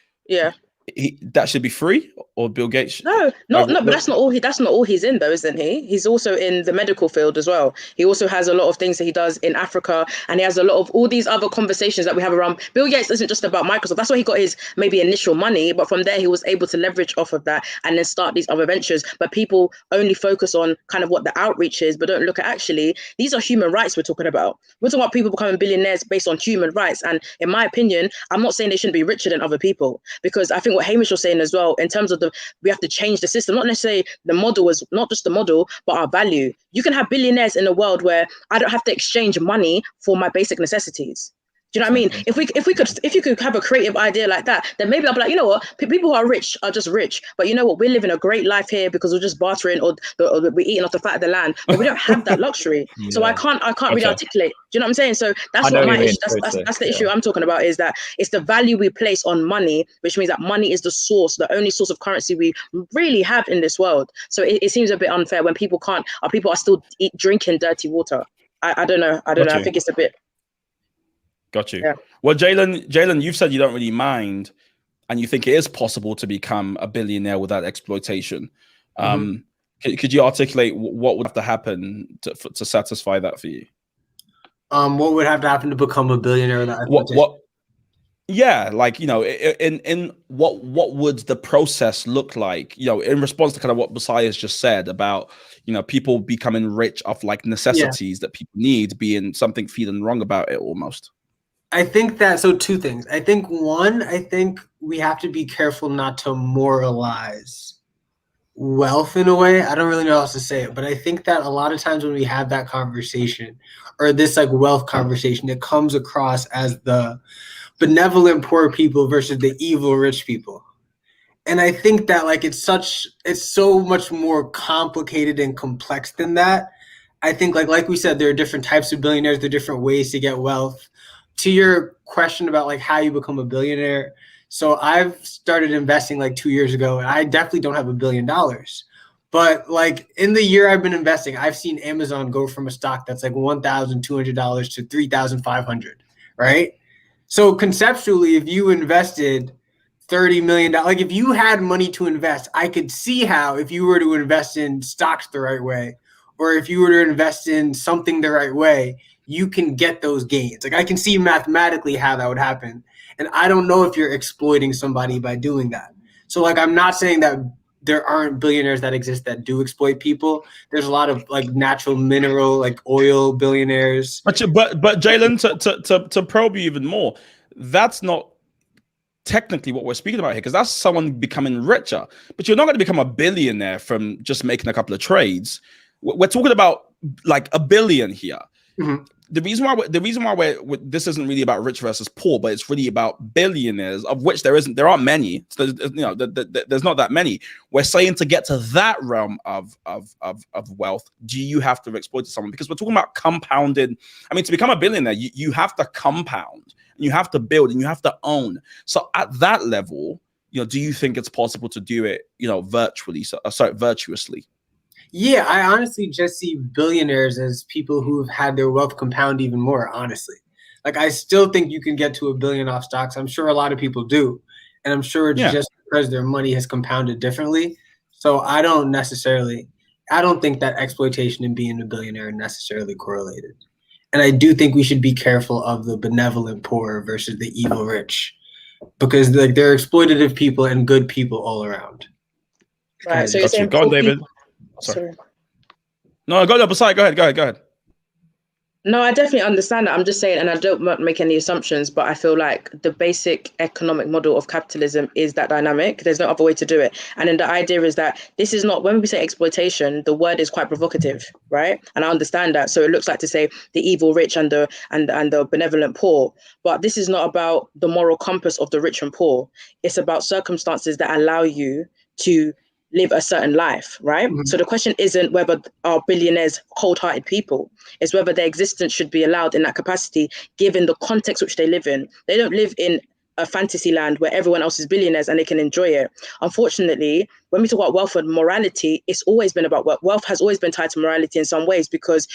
that should be free, or Bill Gates? No, but that's not all. That's not all he's in, though, isn't he? He's also in the medical field as well. He also has a lot of things that he does in Africa, and he has a lot of all these other conversations that we have around. Bill Gates isn't just about Microsoft. That's why he got his maybe initial money, but from there he was able to leverage off of that and then start these other ventures. But people only focus on kind of what the outreach is, but don't look at actually these are human rights we're talking about. We're talking about people becoming billionaires based on human rights, and in my opinion, I'm not saying they shouldn't be richer than other people, because I think what Hamish was saying as well, in terms of we have to change the system, not necessarily the model is not just the model, but our value. You can have billionaires in a world where I don't have to exchange money for my basic necessities. Do you know what I mean? If you could have a creative idea like that, then maybe I'll be like, you know what, people who are rich are just rich, but you know what, we're living a great life here because we're just bartering or we're eating off the fat of the land, but we don't have that luxury. So I can't really articulate. Do you know what I'm saying? So that's what my issue. That's the issue I'm talking about, is that it's the value we place on money, which means that money is the only source of currency we really have in this world. So it seems a bit unfair when people are still drinking dirty water. I don't know. I think it's a bit. Got you. Yeah. Well, Jalen, you've said you don't really mind, and you think it is possible to become a billionaire without exploitation. Could you articulate what would have to happen to satisfy that for you? What would have to happen to become a billionaire without exploitation? What? Yeah, like, you know, in what would the process look like? You know, in response to kind of what Messiah's just said about, you know, people becoming rich off like necessities that people need, being something feeling wrong about it almost. I think that, so two things. I think we have to be careful not to moralize wealth in a way. I don't really know how else to say it, but I think that a lot of times when we have that conversation, or this like wealth conversation, it comes across as the benevolent poor people versus the evil rich people. And I think that like it's so much more complicated and complex than that. I think like we said, there are different types of billionaires, there are different ways to get wealth. To your question about like how you become a billionaire, so I've started investing like 2 years ago, and I definitely don't have $1 billion. But like in the year I've been investing, I've seen Amazon go from a stock that's like $1,200 to $3,500, right? So conceptually, if you invested $30 million, like if you had money to invest, I could see how if you were to invest in stocks the right way, or if you were to invest in something the right way, you can get those gains. Like I can see mathematically how that would happen. And I don't know if you're exploiting somebody by doing that. So like, I'm not saying that there aren't billionaires that exist that do exploit people. There's a lot of like natural mineral, like oil billionaires. But Jalen, to probe you even more, that's not technically what we're speaking about here, because that's someone becoming richer. But you're not going to become a billionaire from just making a couple of trades. We're talking about like $1 billion here. The reason why this isn't really about rich versus poor, but it's really about billionaires, of which there aren't many. So, you know, there's not that many. We're saying to get to that realm of wealth, do you have to exploit someone? Because we're talking about compounded. I mean, to become a billionaire, you have to compound, and you have to build, and you have to own. So at that level, you know, do you think it's possible to do it, you know, virtuously? Yeah, I honestly just see billionaires as people who've had their wealth compound even more, honestly. Like, I still think you can get to $1 billion off stocks. I'm sure a lot of people do. And I'm sure it's just because their money has compounded differently. So I don't think that exploitation and being a billionaire are necessarily correlated. And I do think we should be careful of the benevolent poor versus the evil rich, because like there are exploitative people and good people all around. Right. So you're saying go on, David. Sorry. No, go ahead. No, I definitely understand that. I'm just saying, and I don't make any assumptions, but I feel like the basic economic model of capitalism is that dynamic. There's no other way to do it. And then the idea is that this is not, when we say exploitation, the word is quite provocative, right? And I understand that. So it looks like to say the evil rich and the benevolent poor. But this is not about the moral compass of the rich and poor. It's about circumstances that allow you to live a certain life, right? Mhm. So the question isn't whether our billionaires cold-hearted people, it's whether their existence should be allowed in that capacity, given the context which they live in. They don't live in a fantasy land where everyone else is billionaires and they can enjoy it. Unfortunately, when we talk about wealth and morality, it's always been about wealth. Wealth has always been tied to morality in some ways, because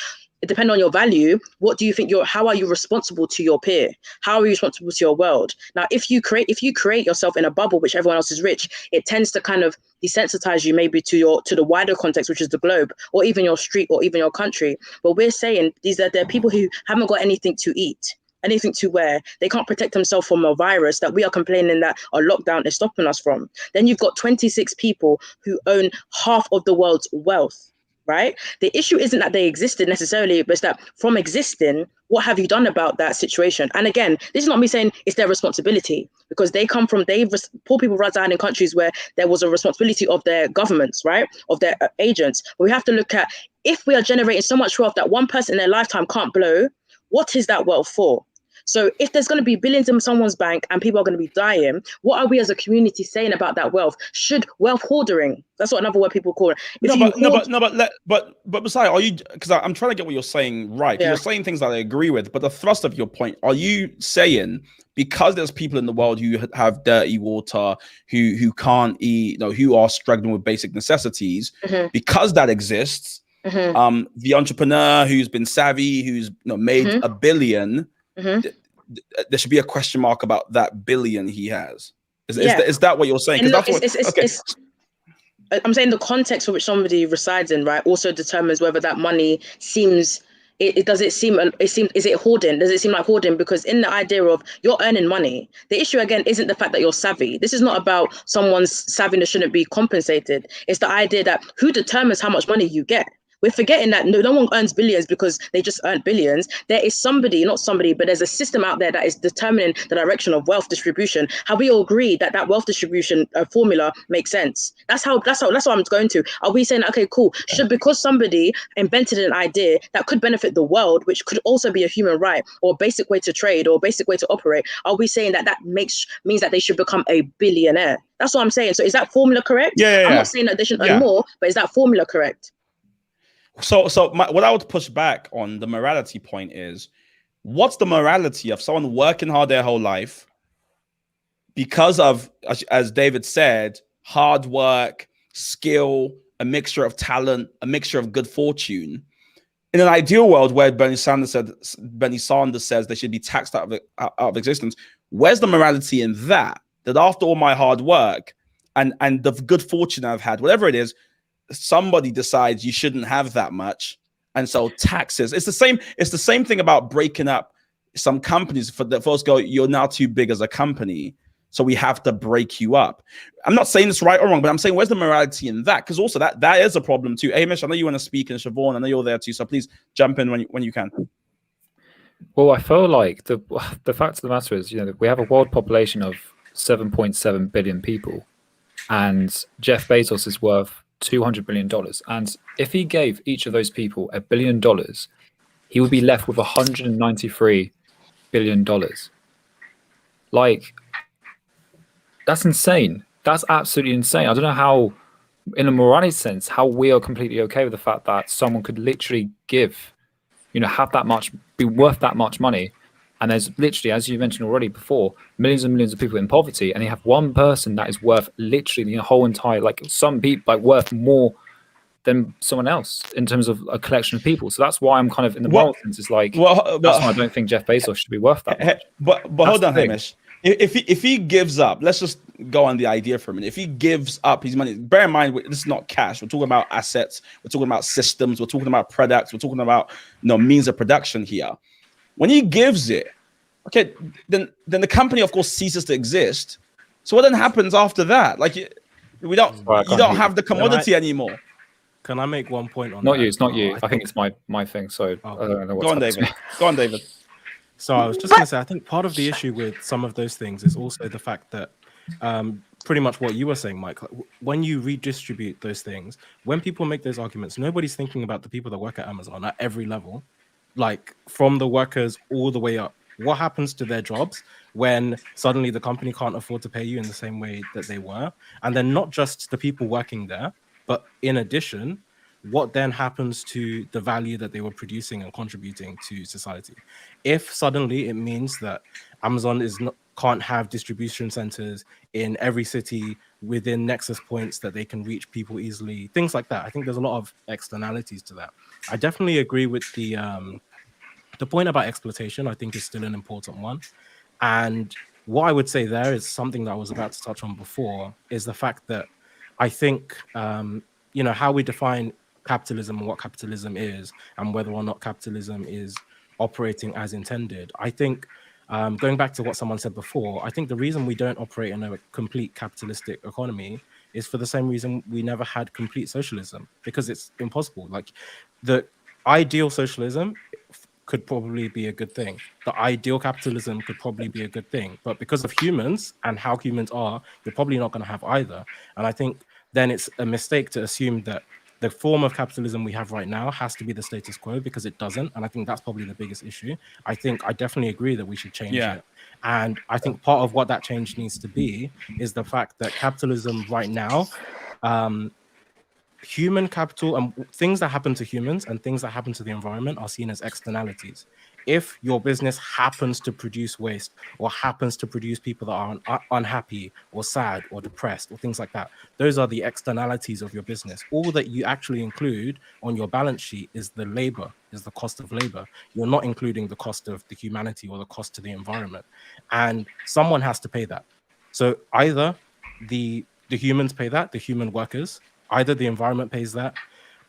it depends on your value. What do you think how are you responsible to your peer? How are you responsible to your world? Now, if you create yourself in a bubble which everyone else is rich, it tends to kind of desensitize you maybe to the wider context, which is the globe, or even your street, or even your country. But we're saying there are people who haven't got anything to eat, anything to wear. They can't protect themselves from a virus that we are complaining that a lockdown is stopping us from. Then you've got 26 people who own half of the world's wealth. Right? The issue isn't that they existed necessarily, but it's that from existing, what have you done about that situation? And again, this is not me saying it's their responsibility, because poor people reside in countries where there was a responsibility of their governments, right? Of their agents. But we have to look at, if we are generating so much wealth that one person in their lifetime can't blow, what is that wealth for? So if there's going to be billions in someone's bank and people are going to be dying, what are we as a community saying about that wealth? Should wealth hoarding? That's what another word people call it. But Messiah, are you? Because I'm trying to get what you're saying right. Yeah. You're saying things that I agree with, but the thrust of your point, are you saying because there's people in the world who have dirty water, who can't eat, who are struggling with basic necessities, because that exists, the entrepreneur who's been savvy, who's made a billion. There should be a question mark about that billion he has. Is that what you're saying? I'm saying the context for which somebody resides in, right, also determines whether that money seems. Is it hoarding? Does it seem like hoarding? Because in the idea of you're earning money, the issue again isn't the fact that you're savvy. This is not about someone's savviness shouldn't be compensated. It's the idea that who determines how much money you get. We're forgetting that no one earns billions because they just earned billions. There is but there's a system out there that is determining the direction of wealth distribution. Have we all agreed that wealth distribution formula makes sense? That's what I'm going to. Are we saying, okay, cool, because somebody invented an idea that could benefit the world, which could also be a human right or a basic way to trade or a basic way to operate, are we saying that means that they should become a billionaire? That's what I'm saying. So is that formula correct? Yeah. I'm not saying that they should earn more, but is that formula correct? So what I would push back on the morality point is, what's the morality of someone working hard their whole life because of, as David said, hard work, skill, a mixture of talent, a mixture of good fortune? In an ideal world where Bernie Sanders says they should be taxed out of existence, where's the morality in that? That after all my hard work and the good fortune I've had, whatever it is, somebody decides you shouldn't have that much, and so taxes. It's the same thing about breaking up some companies. For the first go, you're now too big as a company, so we have to break you up. I'm not saying it's right or wrong, but I'm saying where's the morality in that? Because also that is a problem too. Hamish, I know you want to speak, and Siobhan, I know you're there too, so please jump in when you can. Well, I feel like the fact of the matter is, we have a world population of 7.7 billion people, and Jeff Bezos is worth $200 billion. And if he gave each of those people $1 billion, he would be left with $193 billion. Like, that's insane. That's absolutely insane. I don't know how, in a morality sense, how we are completely okay with the fact that someone could literally give, have that much, be worth that much money. And there's literally, as you mentioned already before, millions and millions of people in poverty, and you have one person that is worth literally the whole entire, some people worth more than someone else in terms of a collection of people. So that's why I'm kind of in the moral sense. It's that's why I don't think Jeff Bezos should be worth that much. But hold on, Hamish. If he gives up, let's just go on the idea for a minute. If he gives up his money, bear in mind this is not cash. We're talking about assets. We're talking about systems. We're talking about products. We're talking about means of production here. When he gives it, okay, then the company, of course, ceases to exist. So what then happens after that? You don't have the commodity anymore. Can I make one point on not that? You? It's not you. I think it's my thing. So I don't know what's Go on, David. Go on, David. So I was just going to say, I think part of the issue with some of those things is also the fact that pretty much what you were saying, Mike, when you redistribute those things, when people make those arguments, nobody's thinking about the people that work at Amazon at every level, from the workers all the way up, what happens to their jobs when suddenly the company can't afford to pay you in the same way that they were? And then not just the people working there, but in addition, what then happens to the value that they were producing and contributing to society? If suddenly it means that Amazon can't have distribution centers in every city within nexus points that they can reach people easily, things like that. I think there's a lot of externalities to that. I definitely agree with the point about exploitation. I think is still an important one. And what I would say there is something that I was about to touch on before, is the fact that I think, how we define capitalism and what capitalism is, and whether or not capitalism is operating as intended. I think, going back to what someone said before, I think the reason we don't operate in a complete capitalistic economy is for the same reason we never had complete socialism, because it's impossible. Like, the ideal socialism could probably be a good thing. The ideal capitalism could probably be a good thing. But because of humans and how humans are, you're probably not going to have either. And I think then it's a mistake to assume that the form of capitalism we have right now has to be the status quo, because it doesn't. And I think that's probably the biggest issue. I definitely agree that we should change it. And I think part of what that change needs to be is the fact that capitalism right now, human capital and things that happen to humans and things that happen to the environment are seen as externalities. If your business happens to produce waste, or happens to produce people that are unhappy or sad or depressed or things like that, those are the externalities of your business. All that you actually include on your balance sheet is the labor, is the cost of labor. You're not including the cost of the humanity or the cost to the environment. And someone has to pay that. So either the humans pay that, the human workers, either the environment pays that,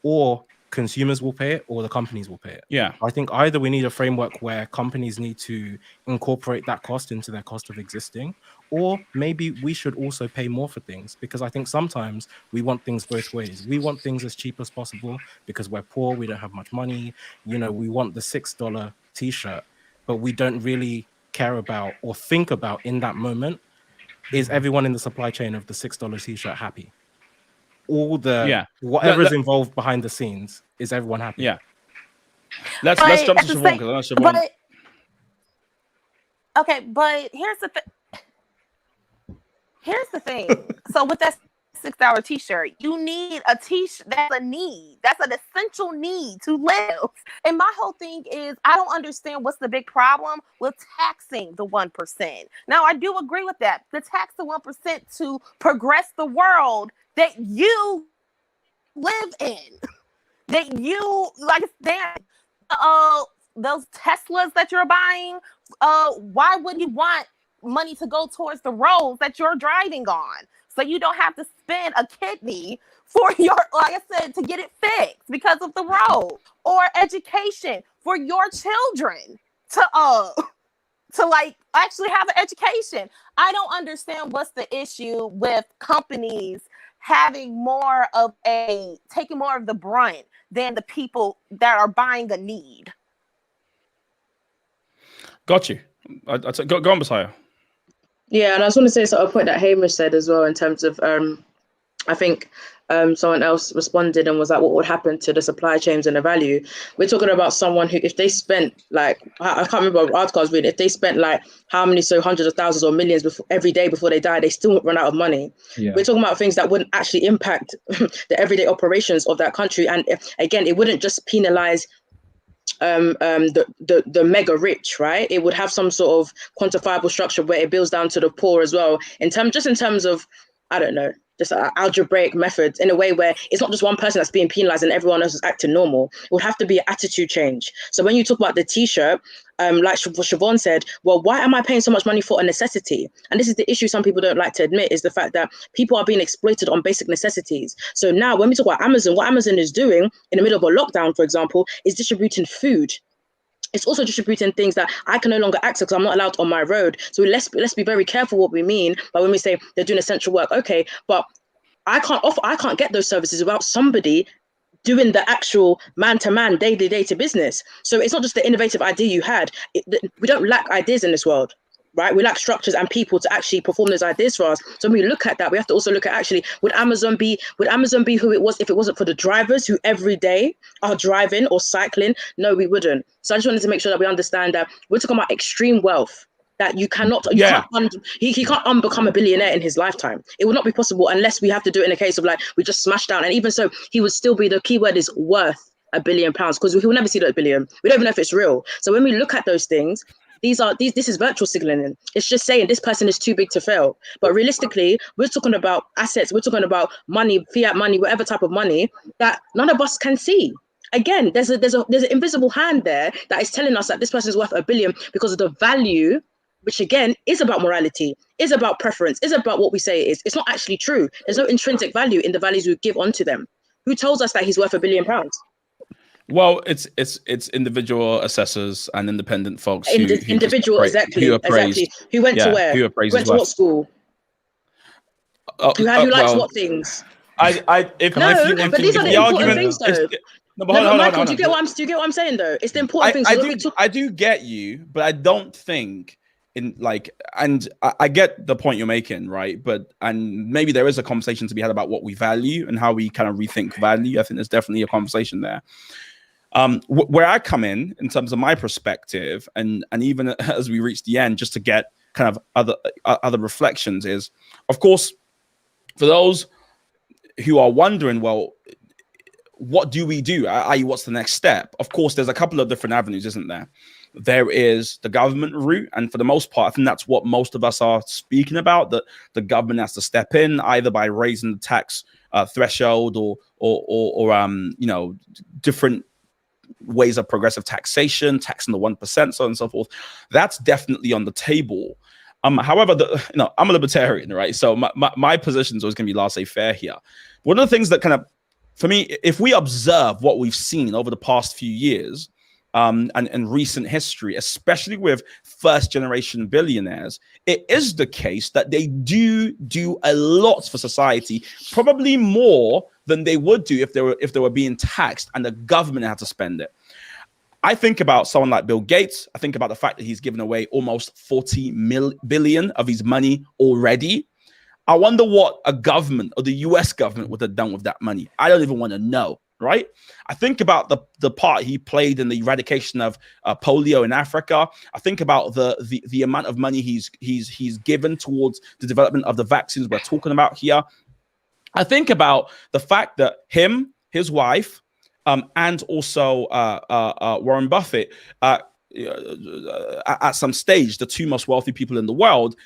or consumers will pay it, or the companies will pay it. Yeah. I think either we need a framework where companies need to incorporate that cost into their cost of existing, or maybe we should also pay more for things, because I think sometimes we want things both ways. We want things as cheap as possible because we're poor, we don't have much money. We want the $6 t-shirt, but we don't really care about or think about in that moment, is everyone in the supply chain of the $6 t-shirt happy? All the whatever's involved behind the scenes, is everyone happy? Yeah. Let's jump to Siobhan, because I know Siobhan. But here's the thing. So with that $6 t-shirt, you need a t-shirt. That's a need. That's an essential need to live. And my whole thing is, I don't understand what's the big problem with taxing the 1%. Now, I do agree with that. To tax the 1% to progress the world that you live in, that you like. Those Teslas that you're buying. Why would you want money to go towards the roads that you're driving on, so you don't have to spend a kidney for your, like I said, to get it fixed because of the road, or education for your children to like actually have an education? I don't understand what's the issue with companies taking more of the brunt than the people that are buying a need. Got you. Go on, Messiah. Yeah, and I just want to say a point that Hamish said as well, in terms of I think someone else responded and was like, what would happen to the supply chains and the value? We're talking about someone who, if they spent I can't remember what article I was reading, if they spent like how many, so hundreds of thousands or millions every day before they die, they still won't run out of money. Yeah. We're talking about things that wouldn't actually impact the everyday operations of that country. And again, it wouldn't just penalize the mega rich, right? It would have some sort of quantifiable structure where it builds down to the poor as well, in terms of, I don't know, just algebraic methods, in a way where it's not just one person that's being penalized and everyone else is acting normal. It would have to be an attitude change. So when you talk about the t-shirt, like Siobhan said, well, why am I paying so much money for a necessity? And this is the issue some people don't like to admit, is the fact that people are being exploited on basic necessities. So now when we talk about Amazon, what Amazon is doing in the middle of a lockdown, for example, is distributing food. It's also distributing things that I can no longer access because I'm not allowed on my road. So let's be very careful what we mean by when we say they're doing essential work. Okay, but I can't get those services without somebody doing the actual man-to-man, day-to-day business. So it's not just the innovative idea you had. We don't lack ideas in this world. right? We lack structures and people to actually perform those ideas for us. So when we look at that, we have to also look at actually, would Amazon be who it was if it wasn't for the drivers who every day are driving or cycling? No, we wouldn't. So I just wanted to make sure that we understand that we're talking about extreme wealth. That he can't unbecome a billionaire in his lifetime. It will not be possible unless we have to do it in a case of like we just smash down. And even so, he would still be, the key word is worth £1 billion, because he will never see that billion. We don't even know if it's real. So when we look at those things, this is virtual signaling. It's just saying this person is too big to fail. But realistically, we're talking about assets. We're talking about money, fiat money, whatever type of money that none of us can see. Again, there's an invisible hand there that is telling us that this person is worth £1 billion because of the value, which again is about morality, is about preference, is about what we say it is. It's not actually true. There's no intrinsic value in the values we give onto them. Who tells us that he's worth £1 billion? Well, it's individual assessors and independent folks exactly. Who went to where? Who appraised went to what school? Who likes what things? But these are the important things, though. Michael, do you get what I'm saying, though? It's the important things. I do get you, but I don't think I get the point you're making, right? And maybe there is a conversation to be had about what we value and how we kind of rethink value. I think there's definitely a conversation there. Where I come in terms of my perspective, and even as we reach the end, just to get kind of other reflections, is, of course, for those who are wondering, well, what do we do? I.e., what's the next step? Of course, there's a couple of different avenues, isn't there? There is the government route, and for the most part, I think that's what most of us are speaking about, that the government has to step in either by raising the tax threshold or different ways of progressive taxation, taxing the 1%, so on and so forth. That's definitely on the table. However, I'm a libertarian, right? So my position is always going to be laissez-faire here. One of the things that kind of, for me, if we observe what we've seen over the past few years and recent history, especially with first-generation billionaires, it is the case that they do a lot for society, probably more than they would do if they were being taxed and the government had to spend it. I think about someone like Bill Gates. I think about the fact that he's given away almost 40 billion of his money already. I wonder what a government or the US government would have done with that money. I don't even want to know, right? I think about the part he played in the eradication of polio in Africa. I think about the amount of money he's given towards the development of the vaccines we're talking about here. I think about the fact that him, his wife, and also Warren Buffett, at some stage, the two most wealthy people in the world,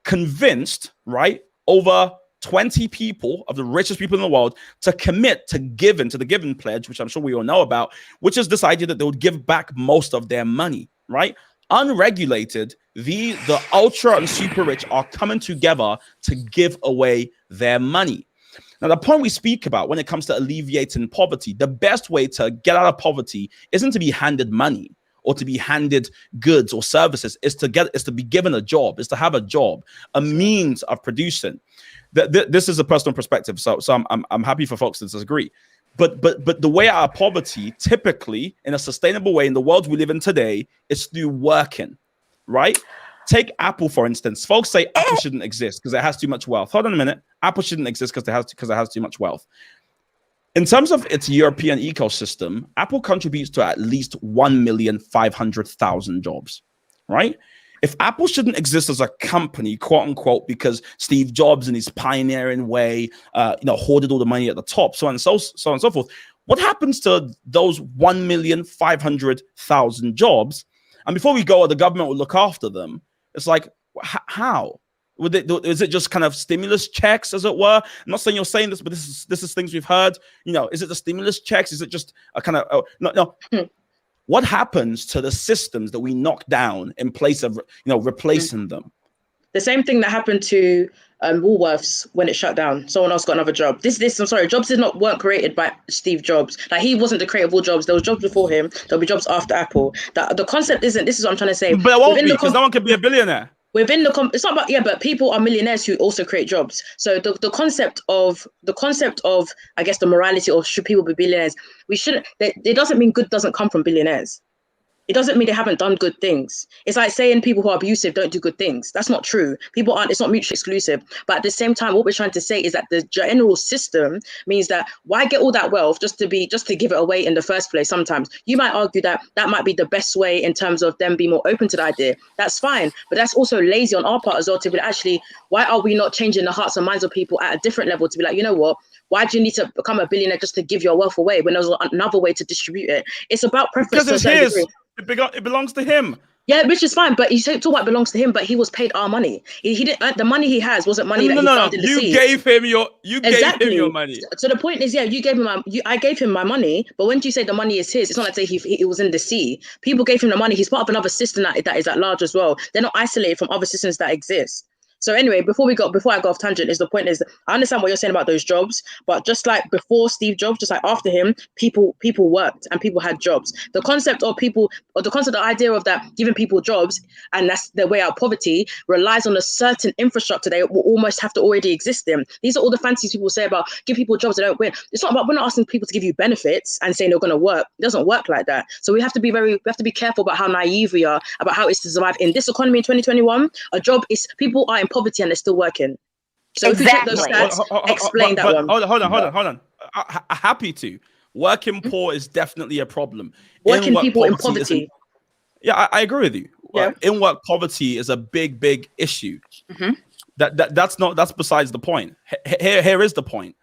convinced, right, over 20 people of the richest people in the world to commit to the Given Pledge, which I'm sure we all know about, which is this idea that they would give back most of their money, right? Unregulated, the ultra and super rich are coming together to give away their money. Now, the point we speak about when it comes to alleviating poverty, the best way to get out of poverty isn't to be handed money or to be handed goods or services, is to be given a job, is to have a job, a means of producing. This is a personal perspective, so I'm happy for folks to disagree. But the way out of poverty, typically in a sustainable way in the world we live in today, is through working, right? Take Apple, for instance. Folks say Apple shouldn't exist because it has too much wealth. Hold on a minute. Apple shouldn't exist because it has too much wealth. In terms of its European ecosystem, Apple contributes to at least 1,500,000 jobs, right? If Apple shouldn't exist as a company, quote unquote, because Steve Jobs in his pioneering way, hoarded all the money at the top, so on and so forth, what happens to those 1,500,000 jobs? And before we go, the government will look after them. It's like, how? Is it just kind of stimulus checks, as it were? I'm not saying you're saying this, but this is things we've heard. Is it the stimulus checks? Is it just a kind of no? What happens to the systems that we knock down in place of replacing them? The same thing that happened to Woolworths when it shut down. Someone else got another job. I'm sorry, jobs weren't created by Steve Jobs. Like, he wasn't the creator of all jobs. There was jobs before him. There'll be jobs after Apple. The concept isn't. This is what I'm trying to say. But it won't be, because no one can be a billionaire. It's not about, but people are millionaires who also create jobs. So the concept of I guess the morality of should people be billionaires, we shouldn't. It doesn't mean good doesn't come from billionaires. It doesn't mean they haven't done good things. It's like saying people who are abusive don't do good things. That's not true. People aren't, it's not mutually exclusive. But at the same time, what we're trying to say is that the general system means that why get all that wealth just to give it away in the first place? Sometimes you might argue that that might be the best way in terms of them being more open to the idea. That's fine. But that's also lazy on our part as well to be actually, why are we not changing the hearts and minds of people at a different level to be like, you know what? Why do you need to become a billionaire just to give your wealth away when there's another way to distribute it? It's about preference. Because it's his. It belongs to him. Yeah, which is fine, but you talk about belongs to him, but he was paid our money. He didn't. The money he has wasn't money that he found in the sea. You gave him your money. So the point is, yeah, you gave him I gave him my money, but when you say the money is his, it's not like say he was in the sea. People gave him the money. He's part of another system that is at large as well. They're not isolated from other systems that exist. So anyway, before I go off tangent, the point is I understand what you're saying about those jobs, but just like before Steve Jobs, just like after him, people worked and people had jobs. The concept of the idea of that giving people jobs and that's their way out of poverty relies on a certain infrastructure they will almost have to already exist in. These are all the fancies people say about give people jobs they don't win. It's not about, we're not asking people to give you benefits and saying they're going to work. It doesn't work like that. So we have to be careful about how naive we are about how it's to survive in this economy in 2021. A job is, people are in poverty and they're still working. So exactly. If you check those stats, explain that one. Hold on. Happy to. Working poor is definitely a problem. Working people in poverty. Yeah, I agree with you. Yeah. In work poverty is a big issue. Mm-hmm. That's besides the point. Here is the point.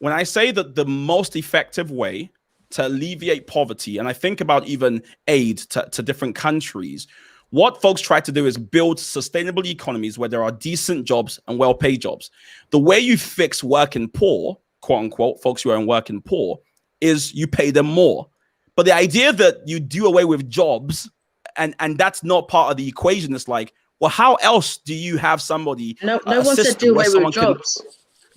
When I say that the most effective way to alleviate poverty, and I think about even aid to different countries, what folks try to do is build sustainable economies where there are decent jobs and well-paid jobs. The way you fix working poor, quote unquote, folks who are in working poor, is you pay them more. But the idea that you do away with jobs and that's not part of the equation, is like, well, how else do you have somebody? No one said do away with jobs.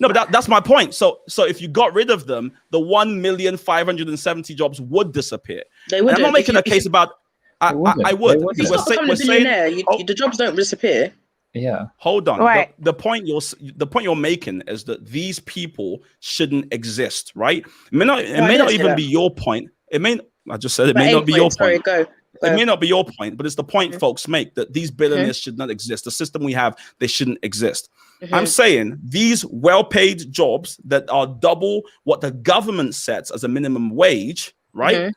No, but that's my point. So if you got rid of them, the 1,570,000 jobs would disappear. They would. I'm not making a case about. I would. If you start becoming a billionaire, the jobs don't disappear. Yeah. Hold on. Right. The point you're making is that these people shouldn't exist, right? It may not even be your point. I just said it may not be your point. Sorry, go. It may not be your point, but it's the point folks make, that these billionaires should not exist. The system we have, they shouldn't exist. I'm saying these well-paid jobs that are double what the government sets as a minimum wage, right?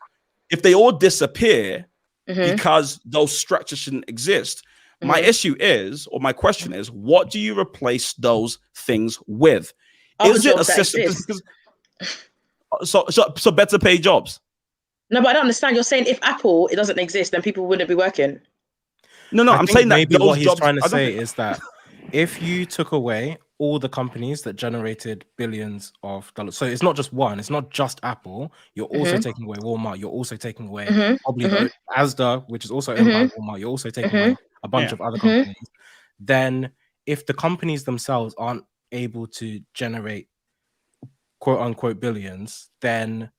If they all disappear because those structures shouldn't exist, my issue is, or my question is, what do you replace those things with? Is it a system? So better paid jobs. No, but I don't understand. You're saying if Apple, it doesn't exist, then people wouldn't be working. No, I'm saying that maybe those what he's jobs, trying to say is that if you took away all the companies that generated billions of dollars, so it's not just one, it's not just Apple. You're also taking away Walmart. You're also taking away probably Asda, which is also owned by Walmart. You're also taking away a bunch of other companies. Then, if the companies themselves aren't able to generate quote unquote billions, then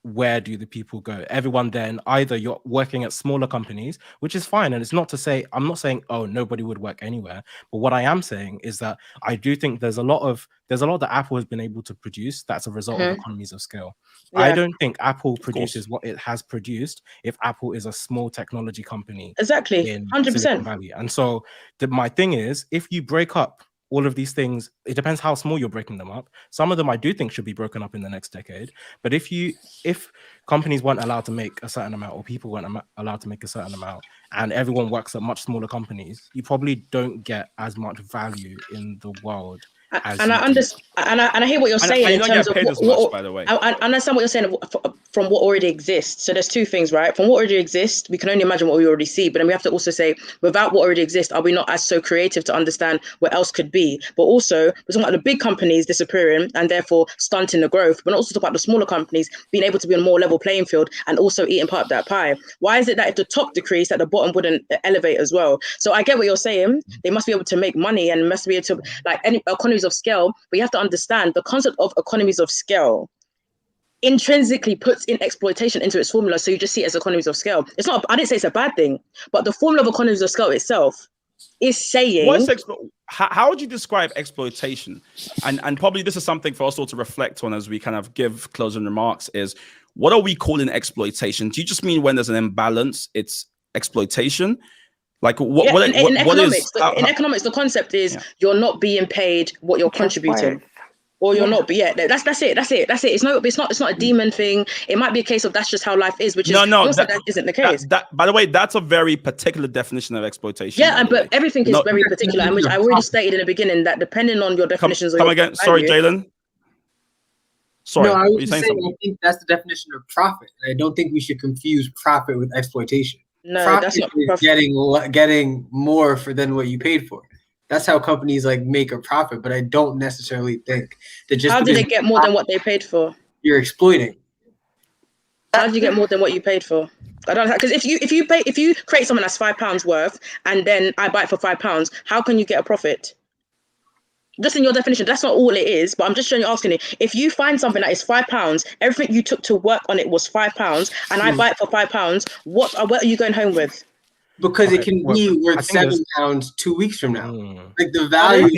where do the people go? Everyone then, either you're working at smaller companies, which is fine, and it's not to say, I'm not saying nobody would work anywhere, but what I am saying is that I do think there's a lot that Apple has been able to produce that's a result of economies of scale. I don't think Apple produces what it has produced if Apple is a small technology company. Exactly, 100%. Silicon Valley. And so my thing is, if you break up all of these things, it depends how small you're breaking them up. Some of them I do think should be broken up in the next decade. But if companies weren't allowed to make a certain amount, or people weren't allowed to make a certain amount, and everyone works at much smaller companies, you probably don't get as much value in the world. And I understand, and I hear what you're saying in terms of by the way. I understand what you're saying from what already exists. So there's two things, right? From what already exists, we can only imagine what we already see, but then we have to also say, without what already exists, are we not as so creative to understand what else could be? But also, we're talking about the big companies disappearing and therefore stunting the growth, but also talk about the smaller companies being able to be on a more level playing field and also eating part of that pie. Why is it that if the top decreased, that the bottom wouldn't elevate as well? So I get what you're saying. They must be able to make money and must be able to, like, any economies of scale, but you have to understand the concept of economies of scale intrinsically puts in exploitation into its formula. So you just see it as economies of scale. It's not, I didn't say it's a bad thing, but the formula of economies of scale itself is saying. How would you describe exploitation? And probably this is something for us all to reflect on as we kind of give closing remarks is, what are we calling exploitation? Do you just mean when there's an imbalance, it's exploitation? Like in economics, the concept is you're not being paid what you're contributing. Or you're not, but that's it. It's not a demon thing. It might be a case of that's just how life is, which is that isn't the case. That by the way, that's a very particular definition of exploitation. Yeah, but everything is very particular, and which I already stated in the beginning that depending on your definitions. Come again. Sorry, Jalen. Sorry. No, I was saying I think that's the definition of profit. I don't think we should confuse profit with exploitation. No, profit that's not profit. Getting more than what you paid for. That's how companies like make a profit, but I don't necessarily think that just how do they get more than what they paid for? You're exploiting. How do you get more than what you paid for? I don't, because if you create something that's £5 worth and then I buy it for £5, how can you get a profit? Just in your definition, that's not all it is. But I'm just asking you, if you find something that is £5, everything you took to work on it was £5, and I buy it for £5, what are you going home with? Because it can be worth £7 2 weeks from now. Like the value.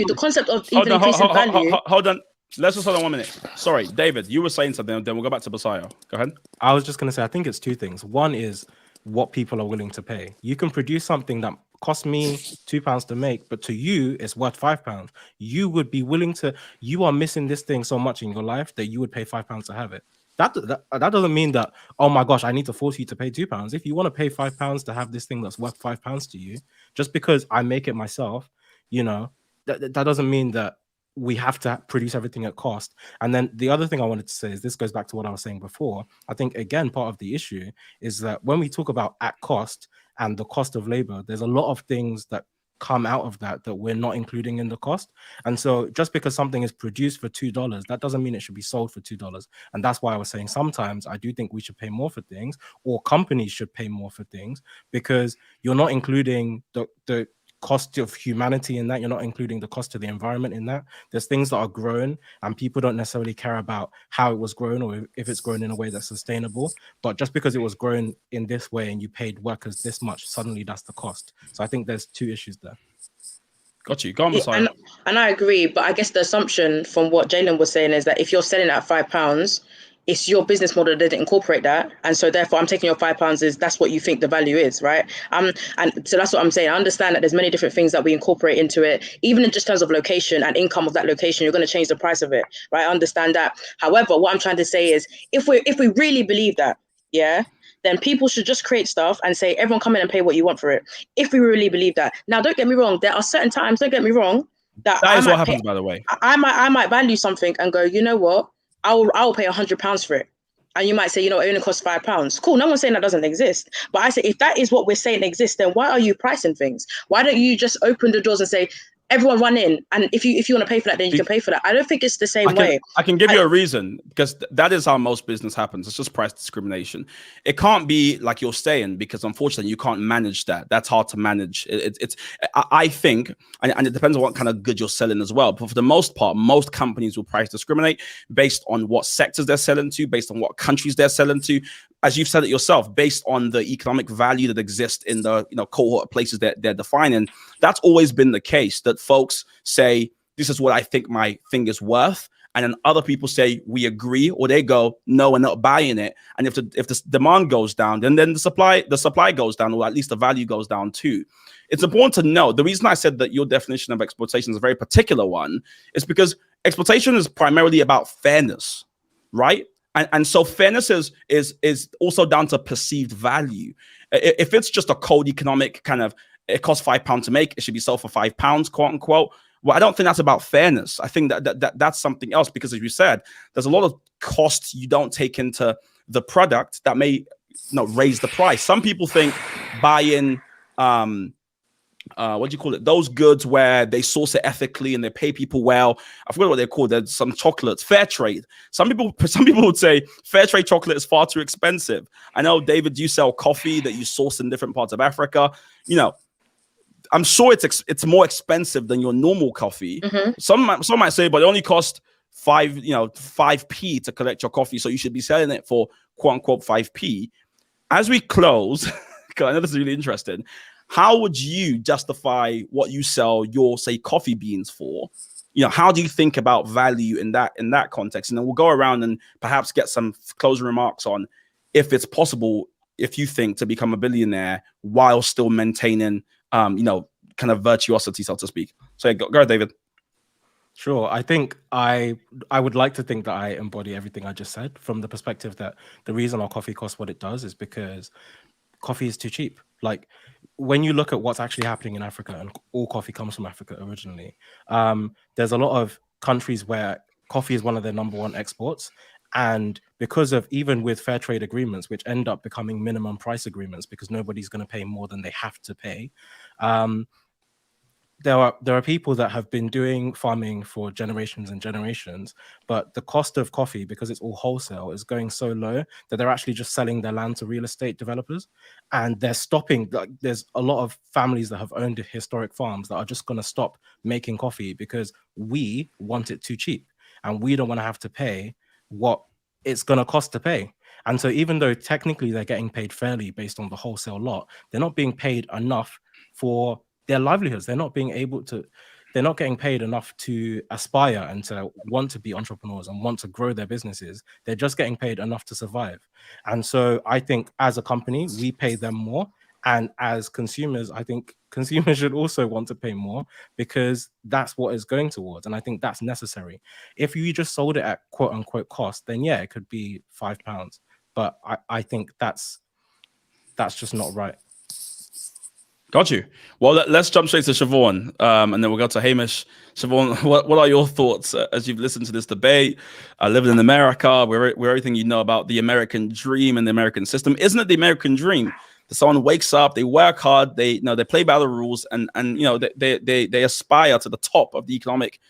The concept of even increasing value. Hold on. Let's just hold on 1 minute. Sorry, David, you were saying something, then we'll go back to Basayo. Go ahead. I was just going to say, I think it's two things. One is what people are willing to pay. You can produce something that cost me £2 to make, but to you, it's worth £5. You would be willing to, you are missing this thing so much in your life that you would pay £5 to have it. That doesn't mean that, oh my gosh, I need to force you to pay £2. If you want to pay £5 to have this thing that's worth £5 to you, just because I make it myself, that doesn't mean that we have to produce everything at cost. And then the other thing I wanted to say is, this goes back to what I was saying before. I think, again, part of the issue is that when we talk about at cost and the cost of labor, there's a lot of things that come out of that we're not including in the cost. And so just because something is produced for $2, that doesn't mean it should be sold for $2. And that's why I was saying sometimes I do think we should pay more for things, or companies should pay more for things, because you're not including the cost of humanity in that. You're not including the cost of the environment in that. There's things that are grown and people don't necessarily care about how it was grown or if it's grown in a way that's sustainable. But just because it was grown in this way and you paid workers this much, suddenly that's the cost. So I think there's two issues there. Got you. Go on, Messiah. And I agree, but I guess the assumption from what Jalen was saying is that if you're selling at £5, it's your business model that didn't incorporate that, and so therefore I'm taking your £5 that's what you think the value is, right? And so that's what I'm saying. I understand that there's many different things that we incorporate into it, even in just terms of location and income of that location. You're going to change the price of it, right? I understand that. However, what I'm trying to say is, if we really believe that, then people should just create stuff and say, everyone come in and pay what you want for it. If we really believe that. Now, don't get me wrong. There are certain times, don't get me wrong, that is what happens, by the way. I might value something and go, you know what? I will pay £100 for it. And you might say, it only costs £5. Cool. No one's saying that doesn't exist. But I say, if that is what we're saying exists, then why are you pricing things? Why don't you just open the doors and say, everyone run in, and if you want to pay for that, then you can pay for that. I don't think it's the same way. I can give you a reason, because that is how most business happens. It's just price discrimination. It can't be like you're saying, because unfortunately you can't manage that. That's hard to manage. I think, and it depends on what kind of good you're selling as well. But for the most part, most companies will price discriminate based on what sectors they're selling to, based on what countries they're selling to. As you've said it yourself, based on the economic value that exists in the cohort of places that they're defining. That's always been the case, that folks say, this is what I think my thing is worth. And then other people say, we agree, or they go, no, we're not buying it. And if the demand goes down, then the supply goes down, or at least the value goes down too. It's important to know, the reason I said that your definition of exploitation is a very particular one is because exploitation is primarily about fairness, right? And so fairness is also down to perceived value. If it's just a cold economic kind of, it costs £5 to make, it should be sold for £5, quote unquote. Well, I don't think that's about fairness. I think that's something else, because as you said, there's a lot of costs you don't take into the product that may raise the price. Some people think buying what do you call it? Those goods where they source it ethically and they pay people well. I forgot what they're called. There's some chocolates, fair trade. Some people would say fair trade chocolate is far too expensive. I know, David, you sell coffee that you source in different parts of Africa. I'm sure it's more expensive than your normal coffee. Mm-hmm. Some might say, but it only costs 5p to collect your coffee, so you should be selling it for quote unquote 5p. As we close, 'cause I know this is really interesting. How would you justify what you sell your, say, coffee beans for? You know, how do you think about value in that context? And then we'll go around and perhaps get some closing remarks on if it's possible, if you think, to become a billionaire while still maintaining, you know, kind of virtuosity, so to speak. So go ahead, David. Sure. I think I would like to think that I embody everything I just said, from the perspective that the reason our coffee costs what it does is because coffee is too cheap. Like, when you look at what's actually happening in Africa, and all coffee comes from Africa originally, there's a lot of countries where coffee is one of their number one exports. And because of, even with fair trade agreements, which end up becoming minimum price agreements because nobody's going to pay more than they have to pay, there are people that have been doing farming for generations and generations, but the cost of coffee, because it's all wholesale, is going so low that they're actually just selling their land to real estate developers, and they're stopping. Like, there's a lot of families that have owned historic farms that are just going to stop making coffee because we want it too cheap, and we don't want to have to pay what it's going to cost to pay. And so even though technically they're getting paid fairly based on the wholesale lot, they're not being paid enough for their livelihoods. They're not getting paid enough to aspire and to want to be entrepreneurs and want to grow their businesses. They're just getting paid enough to survive. And so I think as a company, we pay them more. And as consumers, I think consumers should also want to pay more, because that's what it's going towards. And I think that's necessary. If you just sold it at quote unquote cost, then yeah, it could be £5. But I think that's just not right. Got you. Well, let's jump straight to Siobhan, and then we'll go to Hamish. Siobhan, what are your thoughts as you've listened to this debate? Living in America, where everything you know about the American dream and the American system. Isn't it the American dream that someone wakes up, they work hard, they play by the rules, and they aspire to the top of the economic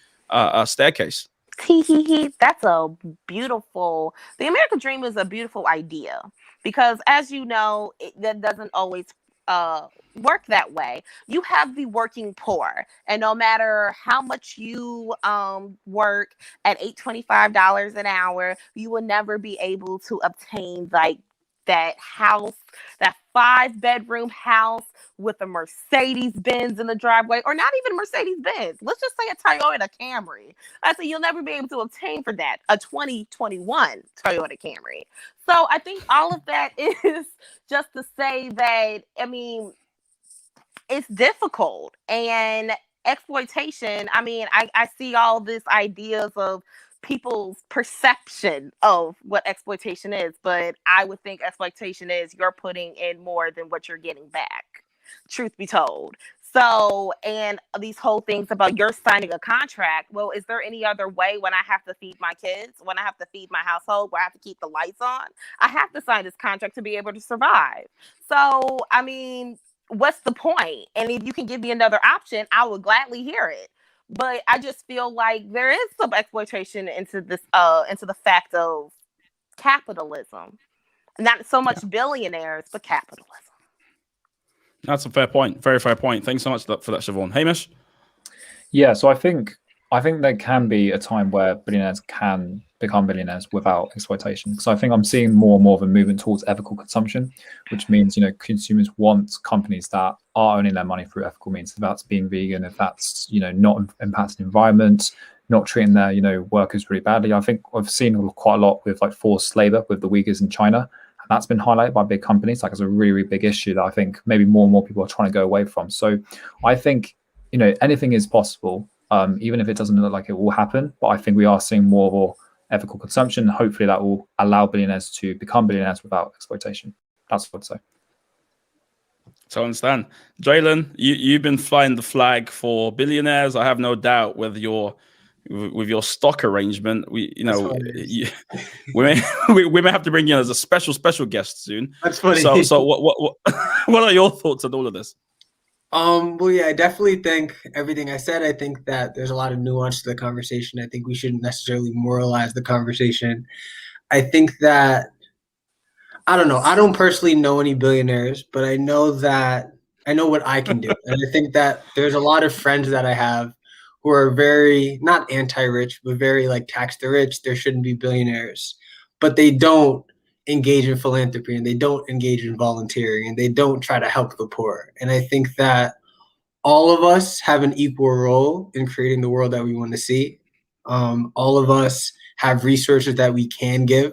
staircase? That's a beautiful. The American dream is a beautiful idea, because, as you know, that doesn't always work that way. You have the working poor, and no matter how much you work at $8.25 an hour, you will never be able to obtain like that house, that 5-bedroom house with a Mercedes Benz in the driveway, or not even Mercedes Benz. Let's just say a Toyota Camry. I say you'll never be able to obtain for that a 2021 Toyota Camry. So I think all of that is just to say that, I mean, it's difficult. And exploitation, I mean, I see all these ideas of people's perception of what exploitation is, but I would think exploitation is you're putting in more than what you're getting back, truth be told. So, and these whole things about you're signing a contract. Well, is there any other way when I have to feed my kids, when I have to feed my household, where I have to keep the lights on? I have to sign this contract to be able to survive. So, I mean, what's the point? And if you can give me another option, I will gladly hear it. But I just feel like there is some exploitation into this, into the fact of capitalism. Not so much billionaires, but capitalism. That's a fair point. Very fair point. Thanks so much for that, Siobhan. Hamish? Yeah, so I think there can be a time where billionaires can become billionaires without exploitation. Because I think I'm seeing more and more of a movement towards ethical consumption, which means, consumers want companies that are earning their money through ethical means. If that's being vegan, if that's, not impacting the environment, not treating their, workers really badly. I think I've seen quite a lot with like forced labor with the Uyghurs in China. And that's been highlighted by big companies. Like, it's a really, really big issue that I think maybe more and more people are trying to go away from. So I think, anything is possible, even if it doesn't look like it will happen. But I think we are seeing more ethical consumption. Hopefully that will allow billionaires to become billionaires without exploitation. That's what I'd say. So I understand. Jalen, you've been flying the flag for billionaires. I have no doubt with your stock arrangement. We may have to bring you as a special guest soon. That's funny. So what are your thoughts on all of this? Well, yeah, I definitely think everything I said. I think that there's a lot of nuance to the conversation. I think we shouldn't necessarily moralize the conversation. I think that, I don't know. I don't personally know any billionaires, but I know what I can do. And I think that there's a lot of friends that I have who are very, not anti-rich, but very like tax the rich. There shouldn't be billionaires, but they don't engage in philanthropy, and they don't engage in volunteering, and they don't try to help the poor. And I think that all of us have an equal role in creating the world that we want to see. All of us have resources that we can give.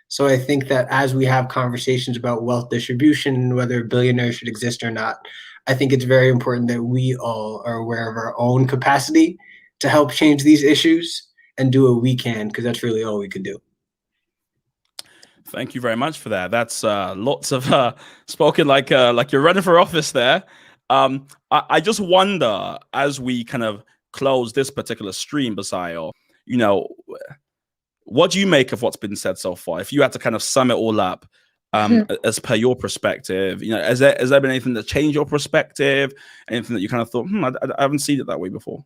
So I think that as we have conversations about wealth distribution and whether billionaires should exist or not, I think it's very important that we all are aware of our own capacity to help change these issues and do what we can, because that's really all we could do. Thank you very much for that. That's lots of spoken like you're running for office there. I just wonder, as we kind of close this particular stream, Basayo, you know, what do you make of what's been said so far? If you had to kind of sum it all up, as per your perspective, you know, has there been anything that changed your perspective? Anything that you kind of thought, I haven't seen it that way before?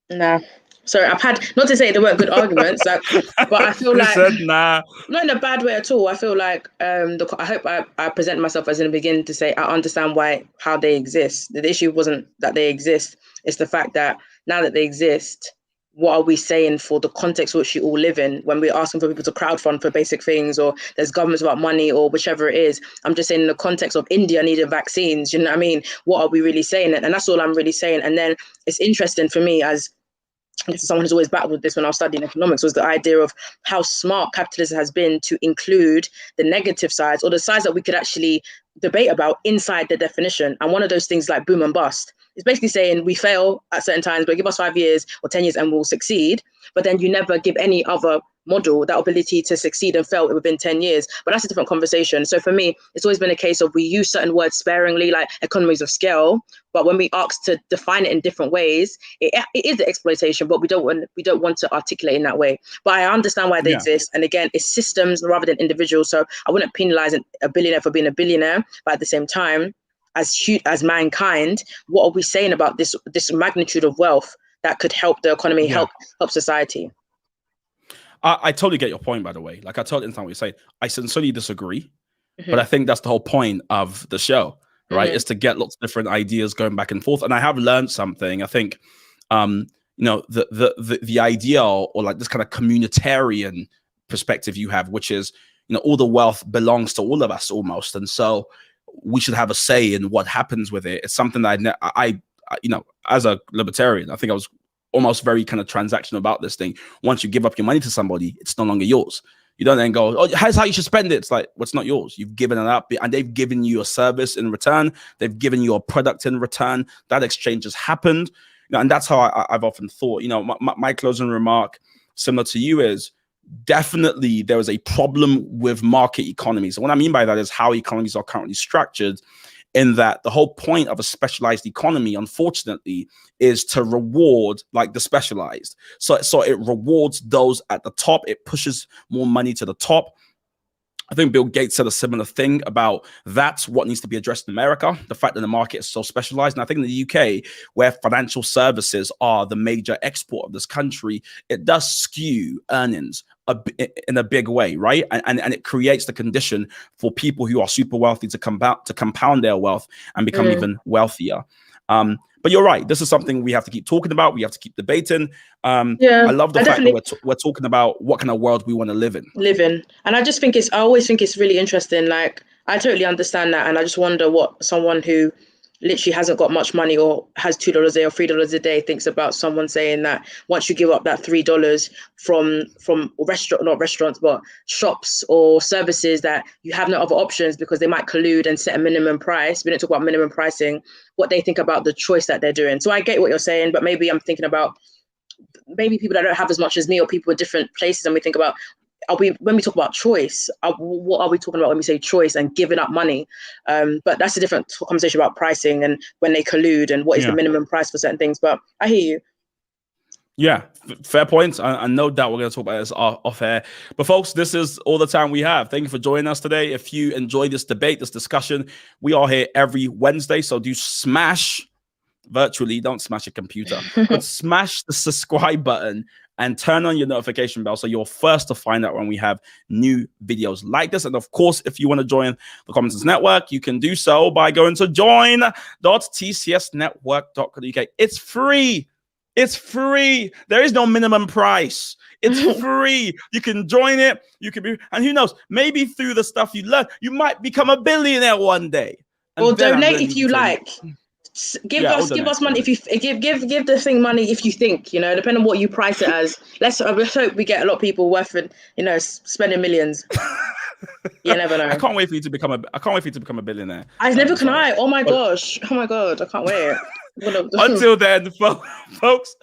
Nah. Sorry, I've had, not to say they weren't good arguments, like, but I feel like said, nah, not in a bad way at all. I feel like I hope I present myself as in the beginning to say I understand how they exist. The issue wasn't that they exist; it's the fact that now that they exist, what are we saying for the context which you all live in when we're asking for people to crowdfund for basic things, or there's governments about money, or whichever it is. I'm just saying in the context of India needing vaccines, you know what I mean? What are we really saying? And that's all I'm really saying. And then it's interesting for me as someone who's always battled with this when I was studying economics, was the idea of how smart capitalism has been to include the negative sides, or the sides that we could actually debate about inside the definition. And one of those things like boom and bust is basically saying we fail at certain times, but give us 5 years or 10 years and we'll succeed. But then you never give any other model that ability to succeed and fail within 10 years. But that's a different conversation. So for me, it's always been a case of we use certain words sparingly, like economies of scale. But when we ask to define it in different ways, it is the exploitation, but we don't want to articulate in that way. But I understand why they exist. And again, it's systems rather than individuals. So I wouldn't penalize a billionaire for being a billionaire, but at the same time, as mankind, what are we saying about this magnitude of wealth that could help the economy, help society? I totally get your point, by the way. Like, I totally understand what you're saying. I sincerely disagree, but I think that's the whole point of the show, right? Is to get lots of different ideas going back and forth. And I have learned something. I think, you know, the idea, or like this kind of communitarian perspective you have, which is, you know, all the wealth belongs to all of us almost, and so we should have a say in what happens with it. It's something that I you know, as a libertarian, I think I was almost very kind of transactional about this thing. Once you give up your money to somebody, it's no longer yours. You don't then go, oh, here's how you should spend it. It's like, well, it's not yours. You've given it up, and they've given you a service in return. They've given you a product in return. That exchange has happened. You know, and that's how I've often thought. You know, my closing remark, similar to you, is definitely there is a problem with market economies. And what I mean by that is how economies are currently structured, in that the whole point of a specialized economy, unfortunately, is to reward like the specialized. So it rewards those at the top. It pushes more money to the top. I think Bill Gates said a similar thing about that's what needs to be addressed in America, the fact that the market is so specialized. And I think in the UK, where financial services are the major export of this country, it does skew earnings in a big way, right? And it creates the condition for people who are super wealthy to compound their wealth and become even wealthier. But you're right. This is something we have to keep talking about. We have to keep debating. I love the fact that we're talking about what kind of world we want to live in. And I always think it's really interesting. Like, I totally understand that. And I just wonder what someone who literally hasn't got much money or has $2 a day or $3 a day thinks about someone saying that once you give up that $3 from not restaurants, but shops or services, that you have no other options because they might collude and set a minimum price. We don't talk about minimum pricing, what they think about the choice that they're doing. So I get what you're saying, but maybe I'm thinking about maybe people that don't have as much as me, or people in different places, and we think about, when we talk about choice, what are we talking about when we say choice and giving up money? But that's a different conversation about pricing and when they collude and what is the minimum price for certain things. But I hear you. Yeah, fair points. And no doubt we're going to talk about this off air. But folks, this is all the time we have. Thank you for joining us today. If you enjoy this debate, this discussion, we are here every Wednesday. So do smash virtually, don't smash a computer, but smash the subscribe button and turn on your notification bell so you're first to find out when we have new videos like this. And of course, if you want to join the Commentators Network, you can do so by going to join.tcsnetwork.co.uk. It's free. It's free. There is no minimum price. It's free. You can join it. You can be, and who knows? Maybe through the stuff you learn, you might become a billionaire one day. And Or then I'm donate gonna if need you to tell like. Give Yeah, or us donate. money if you give the thing money if you think, you know, depending on what you price it as. Let's hope we get a lot of people worth it, you know, spending millions. You never know. I can't wait for you to become a billionaire. Never can Sorry. I. Oh my But- gosh. Oh my god. I can't wait. Until then, folks,